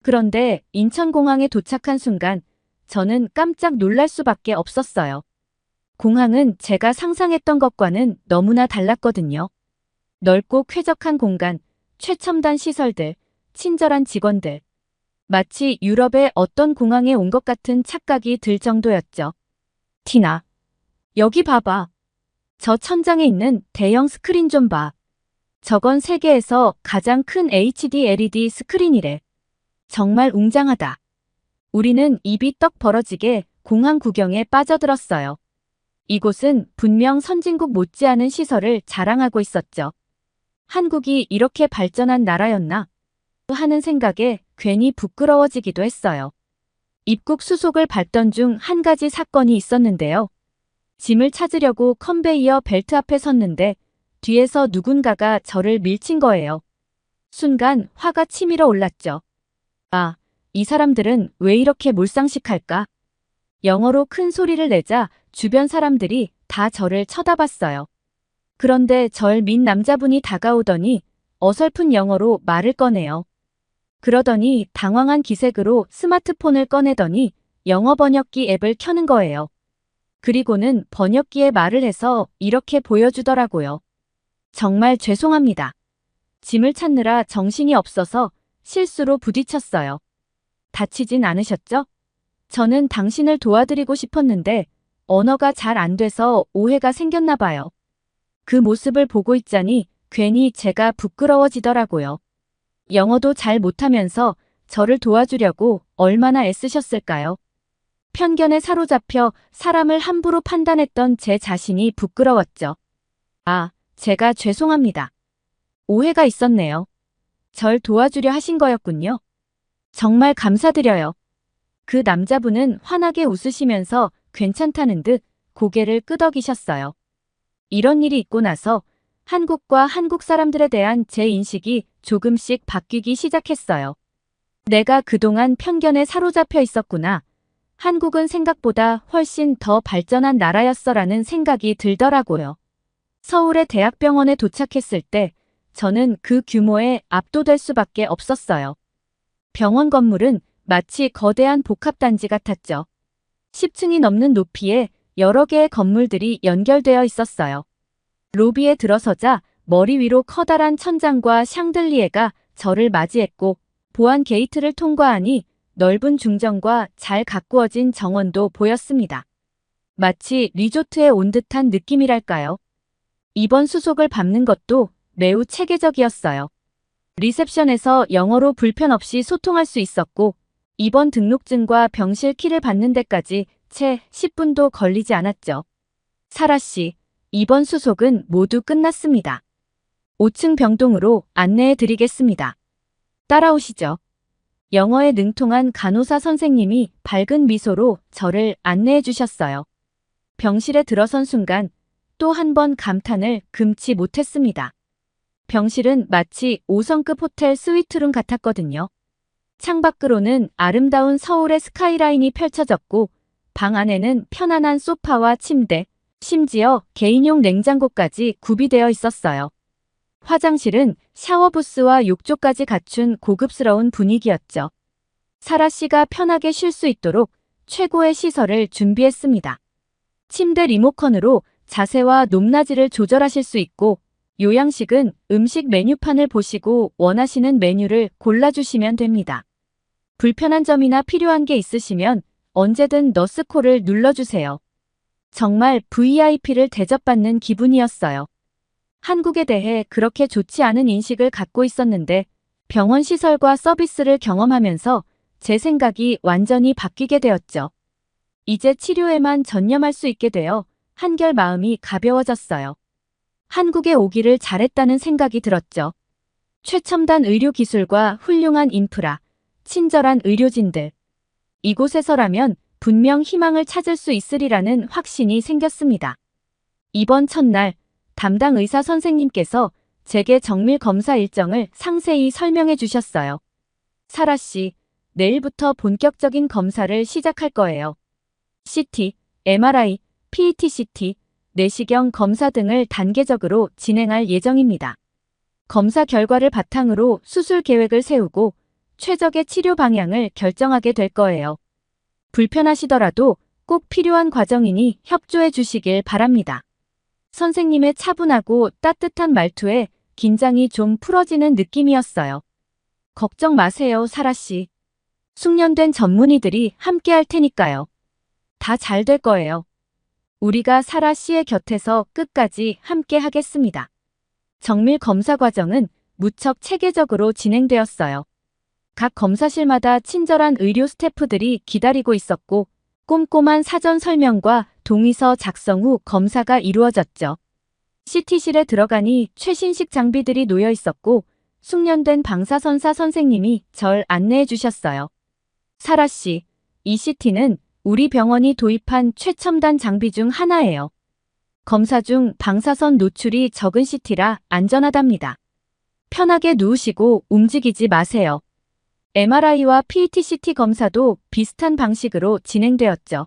그런데 인천공항에 도착한 순간 저는 깜짝 놀랄 수밖에 없었어요. 공항은 제가 상상했던 것과는 너무나 달랐거든요. 넓고 쾌적한 공간, 최첨단 시설들, 친절한 직원들. 마치 유럽의 어떤 공항에 온 것 같은 착각이 들 정도였죠. 티나, 여기 봐봐. 저 천장에 있는 대형 스크린 좀 봐. 저건 세계에서 가장 큰 HD LED 스크린이래. 정말 웅장하다. 우리는 입이 떡 벌어지게 공항 구경에 빠져들었어요. 이곳은 분명 선진국 못지않은 시설을 자랑하고 있었죠. 한국이 이렇게 발전한 나라였나 하는 생각에 괜히 부끄러워지기도 했어요. 입국 수속을 밟던 중 한 가지 사건이 있었는데요. 짐을 찾으려고 컨베이어 벨트 앞에 섰는데 뒤에서 누군가가 저를 밀친 거예요. 순간 화가 치밀어 올랐죠. 아, 이 사람들은 왜 이렇게 몰상식할까? 영어로 큰 소리를 내자 주변 사람들이 다 저를 쳐다봤어요. 그런데 절 민 남자분이 다가오더니 어설픈 영어로 말을 꺼내요. 그러더니 당황한 기색으로 스마트폰을 꺼내더니 영어 번역기 앱을 켜는 거예요. 그리고는 번역기에 말을 해서 이렇게 보여주더라고요. 정말 죄송합니다. 짐을 찾느라 정신이 없어서 실수로 부딪혔어요. 다치진 않으셨죠? 저는 당신을 도와드리고 싶었는데 언어가 잘 안 돼서 오해가 생겼나 봐요. 그 모습을 보고 있자니 괜히 제가 부끄러워지더라고요. 영어도 잘 못하면서 저를 도와주려고 얼마나 애쓰셨을까요? 편견에 사로잡혀 사람을 함부로 판단했던 제 자신이 부끄러웠죠. 아, 제가 죄송합니다. 오해가 있었네요. 절 도와주려 하신 거였군요. 정말 감사드려요. 그 남자분은 환하게 웃으시면서 괜찮다는 듯 고개를 끄덕이셨어요. 이런 일이 있고 나서 한국과 한국 사람들에 대한 제 인식이 조금씩 바뀌기 시작했어요. 내가 그동안 편견에 사로잡혀 있었구나. 한국은 생각보다 훨씬 더 발전한 나라였어라는 생각이 들더라고요. 서울의 대학병원에 도착했을 때 저는 그 규모에 압도될 수밖에 없었어요. 병원 건물은 마치 거대한 복합단지 같았죠. 10층이 넘는 높이에 여러 개의 건물들이 연결되어 있었어요. 로비에 들어서자 머리 위로 커다란 천장과 샹들리에가 저를 맞이했고 보안 게이트를 통과하니 넓은 중정과 잘 가꾸어진 정원도 보였습니다. 마치 리조트에 온 듯한 느낌이랄까요. 입원 수속을 밟는 것도 매우 체계적이었어요. 리셉션에서 영어로 불편 없이 소통할 수 있었고 입원 등록증과 병실 키를 받는 데까지 채 10분도 걸리지 않았죠. 사라 씨, 입원 수속은 모두 끝났습니다. 5층 병동으로 안내해 드리겠습니다. 따라오시죠. 영어에 능통한 간호사 선생님이 밝은 미소로 저를 안내해 주셨어요. 병실에 들어선 순간 또 한 번 감탄을 금치 못했습니다. 병실은 마치 5성급 호텔 스위트룸 같았거든요. 창밖으로는 아름다운 서울의 스카이라인이 펼쳐졌고 방 안에는 편안한 소파와 침대, 심지어 개인용 냉장고까지 구비되어 있었어요. 화장실은 샤워부스와 욕조까지 갖춘 고급스러운 분위기였죠. 사라 씨가 편하게 쉴 수 있도록 최고의 시설을 준비했습니다. 침대 리모컨으로 자세와 높낮이를 조절하실 수 있고 요양식은 음식 메뉴판을 보시고 원하시는 메뉴를 골라주시면 됩니다. 불편한 점이나 필요한 게 있으시면 언제든 너스콜을 눌러주세요. 정말 VIP를 대접받는 기분이었어요. 한국에 대해 그렇게 좋지 않은 인식을 갖고 있었는데 병원 시설과 서비스를 경험하면서 제 생각이 완전히 바뀌게 되었죠. 이제 치료에만 전념할 수 있게 되어 한결 마음이 가벼워졌어요. 한국에 오기를 잘했다는 생각이 들었죠. 최첨단 의료 기술과 훌륭한 인프라, 친절한 의료진들. 이곳에서라면 분명 희망을 찾을 수 있으리라는 확신이 생겼습니다. 이번 첫날 담당 의사 선생님께서 제게 정밀 검사 일정을 상세히 설명해 주셨어요. 사라 씨, 내일부터 본격적인 검사를 시작할 거예요. CT, MRI, PET-CT, 내시경 검사 등을 단계적으로 진행할 예정입니다. 검사 결과를 바탕으로 수술 계획을 세우고 최적의 치료 방향을 결정하게 될 거예요. 불편하시더라도 꼭 필요한 과정이니 협조해 주시길 바랍니다. 선생님의 차분하고 따뜻한 말투에 긴장이 좀 풀어지는 느낌이었어요. 걱정 마세요, 사라 씨. 숙련된 전문의들이 함께 할 테니까요. 다 잘 될 거예요. 우리가 사라 씨의 곁에서 끝까지 함께 하겠습니다. 정밀 검사 과정은 무척 체계적으로 진행되었어요. 각 검사실마다 친절한 의료 스태프들이 기다리고 있었고 꼼꼼한 사전 설명과 동의서 작성 후 검사가 이루어졌죠. CT실에 들어가니 최신식 장비들이 놓여 있었고 숙련된 방사선사 선생님이 절 안내해 주셨어요. 사라 씨, 이 CT는 우리 병원이 도입한 최첨단 장비 중 하나예요. 검사 중 방사선 노출이 적은 CT라 안전하답니다. 편하게 누우시고 움직이지 마세요. MRI와 PET-CT 검사도 비슷한 방식으로 진행되었죠.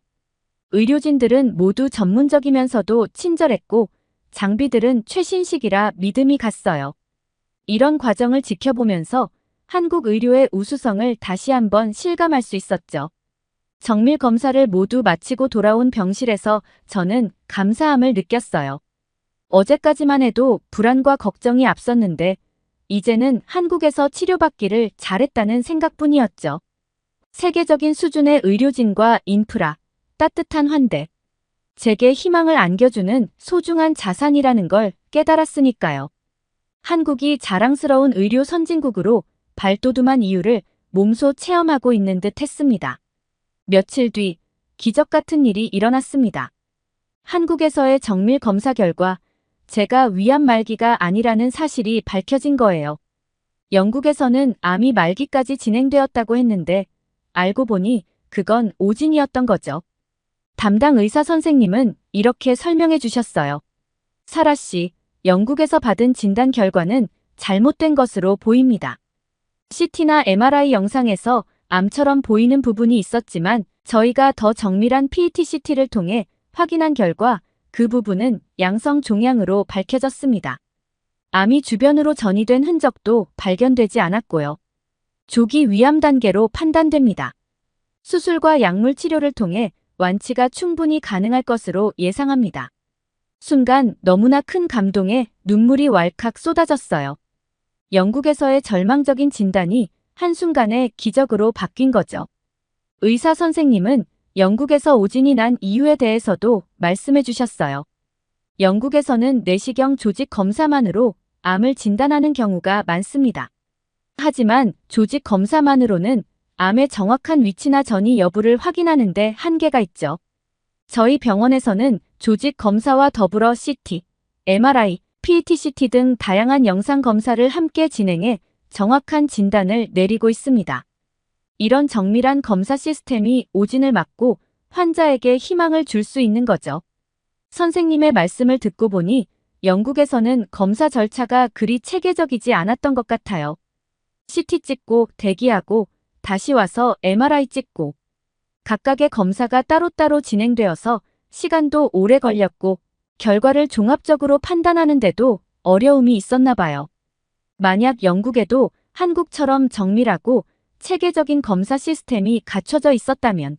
의료진들은 모두 전문적이면서도 친절했고 장비들은 최신식이라 믿음이 갔어요. 이런 과정을 지켜보면서 한국 의료의 우수성을 다시 한번 실감할 수 있었죠. 정밀 검사를 모두 마치고 돌아온 병실에서 저는 감사함을 느꼈어요. 어제까지만 해도 불안과 걱정이 앞섰는데 이제는 한국에서 치료받기를 잘했다는 생각뿐이었죠. 세계적인 수준의 의료진과 인프라, 따뜻한 환대, 제게 희망을 안겨주는 소중한 자산이라는 걸 깨달았으니까요. 한국이 자랑스러운 의료 선진국으로 발돋움한 이유를 몸소 체험하고 있는 듯 했습니다. 며칠 뒤 기적 같은 일이 일어났습니다. 한국에서의 정밀 검사 결과 제가 위암 말기가 아니라는 사실이 밝혀진 거예요. 영국에서는 암이 말기까지 진행되었다고 했는데 알고 보니 그건 오진이었던 거죠. 담당 의사 선생님은 이렇게 설명해 주셨어요. 사라 씨, 영국에서 받은 진단 결과는 잘못된 것으로 보입니다. CT나 MRI 영상에서 암처럼 보이는 부분이 있었지만 저희가 더 정밀한 PET-CT를 통해 확인한 결과 그 부분은 양성 종양으로 밝혀졌습니다. 암이 주변으로 전이된 흔적도 발견되지 않았고요. 조기 위암 단계로 판단됩니다. 수술과 약물 치료를 통해 완치가 충분히 가능할 것으로 예상합니다. 순간 너무나 큰 감동에 눈물이 왈칵 쏟아졌어요. 영국에서의 절망적인 진단이 한순간에 기적으로 바뀐 거죠. 의사 선생님은 영국에서 오진이 난 이유에 대해서도 말씀해 주셨어요. 영국에서는 내시경 조직 검사만으로 암을 진단하는 경우가 많습니다. 하지만 조직 검사만으로는 암의 정확한 위치나 전이 여부를 확인하는 데 한계가 있죠. 저희 병원에서는 조직 검사와 더불어 CT, MRI, PET-CT 등 다양한 영상 검사를 함께 진행해 정확한 진단을 내리고 있습니다. 이런 정밀한 검사 시스템이 오진을 막고 환자에게 희망을 줄 수 있는 거죠. 선생님의 말씀을 듣고 보니 영국에서는 검사 절차가 그리 체계적이지 않았던 것 같아요. CT 찍고 대기하고 다시 와서 MRI 찍고 각각의 검사가 따로따로 진행되어서 시간도 오래 걸렸고 결과를 종합적으로 판단하는데도 어려움이 있었나 봐요. 만약 영국에도 한국처럼 정밀하고 체계적인 검사 시스템이 갖춰져 있었다면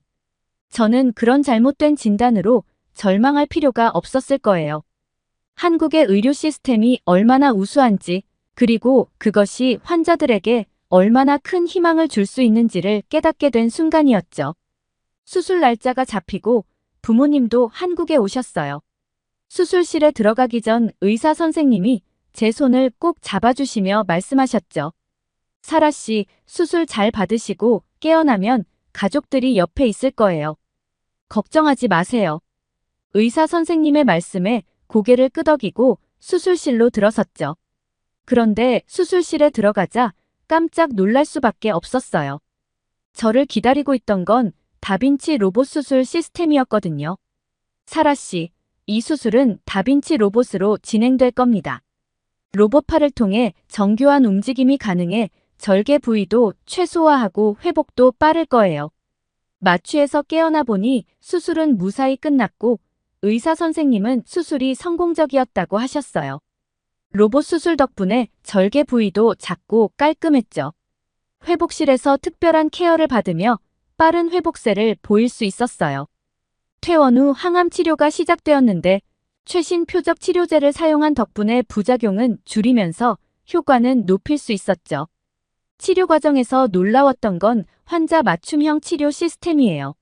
저는 그런 잘못된 진단으로 절망할 필요가 없었을 거예요. 한국의 의료 시스템이 얼마나 우수한지 그리고 그것이 환자들에게 얼마나 큰 희망을 줄 수 있는지를 깨닫게 된 순간이었죠. 수술 날짜가 잡히고 부모님도 한국에 오셨어요. 수술실에 들어가기 전 의사 선생님이 제 손을 꼭 잡아주시며 말씀하셨죠. 사라 씨, 수술 잘 받으시고 깨어나면 가족들이 옆에 있을 거예요. 걱정하지 마세요. 의사 선생님의 말씀에 고개를 끄덕이고 수술실로 들어섰죠. 그런데 수술실에 들어가자 깜짝 놀랄 수밖에 없었어요. 저를 기다리고 있던 건 다빈치 로봇 수술 시스템이었거든요. 사라 씨, 이 수술은 다빈치 로봇으로 진행될 겁니다. 로봇팔을 통해 정교한 움직임이 가능해 절개 부위도 최소화하고 회복도 빠를 거예요. 마취에서 깨어나 보니 수술은 무사히 끝났고 의사 선생님은 수술이 성공적이었다고 하셨어요. 로봇 수술 덕분에 절개 부위도 작고 깔끔했죠. 회복실에서 특별한 케어를 받으며 빠른 회복세를 보일 수 있었어요. 퇴원 후 항암 치료가 시작되었는데 최신 표적 치료제를 사용한 덕분에 부작용은 줄이면서 효과는 높일 수 있었죠. 치료 과정에서 놀라웠던 건 환자 맞춤형 치료 시스템이에요.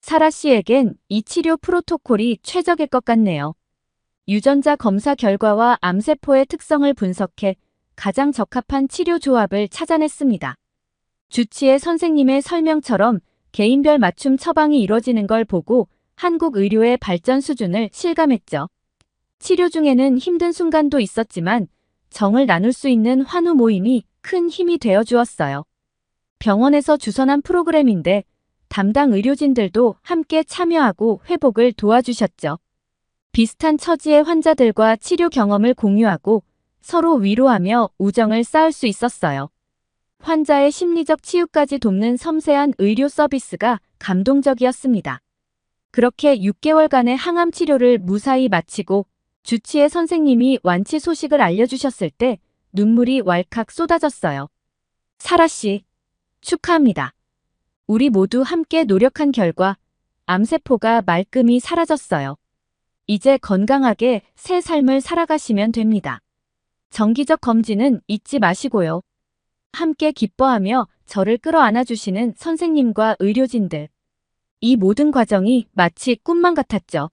사라 씨에겐 이 치료 프로토콜이 최적일 것 같네요. 유전자 검사 결과와 암세포의 특성을 분석해 가장 적합한 치료 조합을 찾아냈습니다. 주치의 선생님의 설명처럼 개인별 맞춤 처방이 이뤄지는 걸 보고 한국 의료의 발전 수준을 실감했죠. 치료 중에는 힘든 순간도 있었지만 정을 나눌 수 있는 환우 모임이 큰 힘이 되어 주었어요. 병원에서 주선한 프로그램인데 담당 의료진들도 함께 참여하고 회복을 도와주셨죠. 비슷한 처지의 환자들과 치료 경험을 공유하고 서로 위로하며 우정을 쌓을 수 있었어요. 환자의 심리적 치유까지 돕는 섬세한 의료 서비스가 감동적이었습니다. 그렇게 6개월간의 항암 치료를 무사히 마치고 주치의 선생님이 완치 소식을 알려주셨을 때 눈물이 왈칵 쏟아졌어요. 사라 씨, 축하합니다. 우리 모두 함께 노력한 결과 암세포가 말끔히 사라졌어요. 이제 건강하게 새 삶을 살아가시면 됩니다. 정기적 검진은 잊지 마시고요. 함께 기뻐하며 저를 끌어안아 주시는 선생님과 의료진들. 이 모든 과정이 마치 꿈만 같았죠.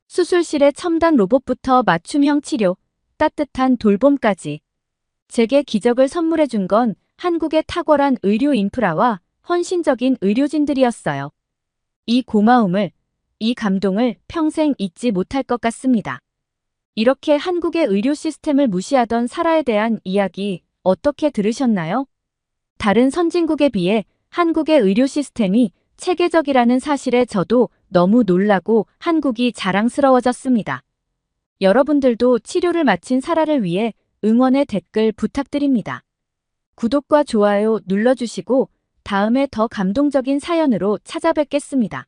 수술실의 첨단 로봇부터 맞춤형 치료, 따뜻한 돌봄까지. 제게 기적을 선물해 준 건 한국의 탁월한 의료 인프라와 헌신적인 의료진들이었어요. 이 고마움을, 이 감동을 평생 잊지 못할 것 같습니다. 이렇게 한국의 의료 시스템을 무시하던 사라에 대한 이야기 어떻게 들으셨나요? 다른 선진국에 비해 한국의 의료 시스템이 체계적이라는 사실에 저도 너무 놀라고 한국이 자랑스러워졌습니다. 여러분들도 치료를 마친 사라를 위해 응원의 댓글 부탁드립니다. 구독과 좋아요 눌러주시고 다음에 더 감동적인 사연으로 찾아뵙겠습니다.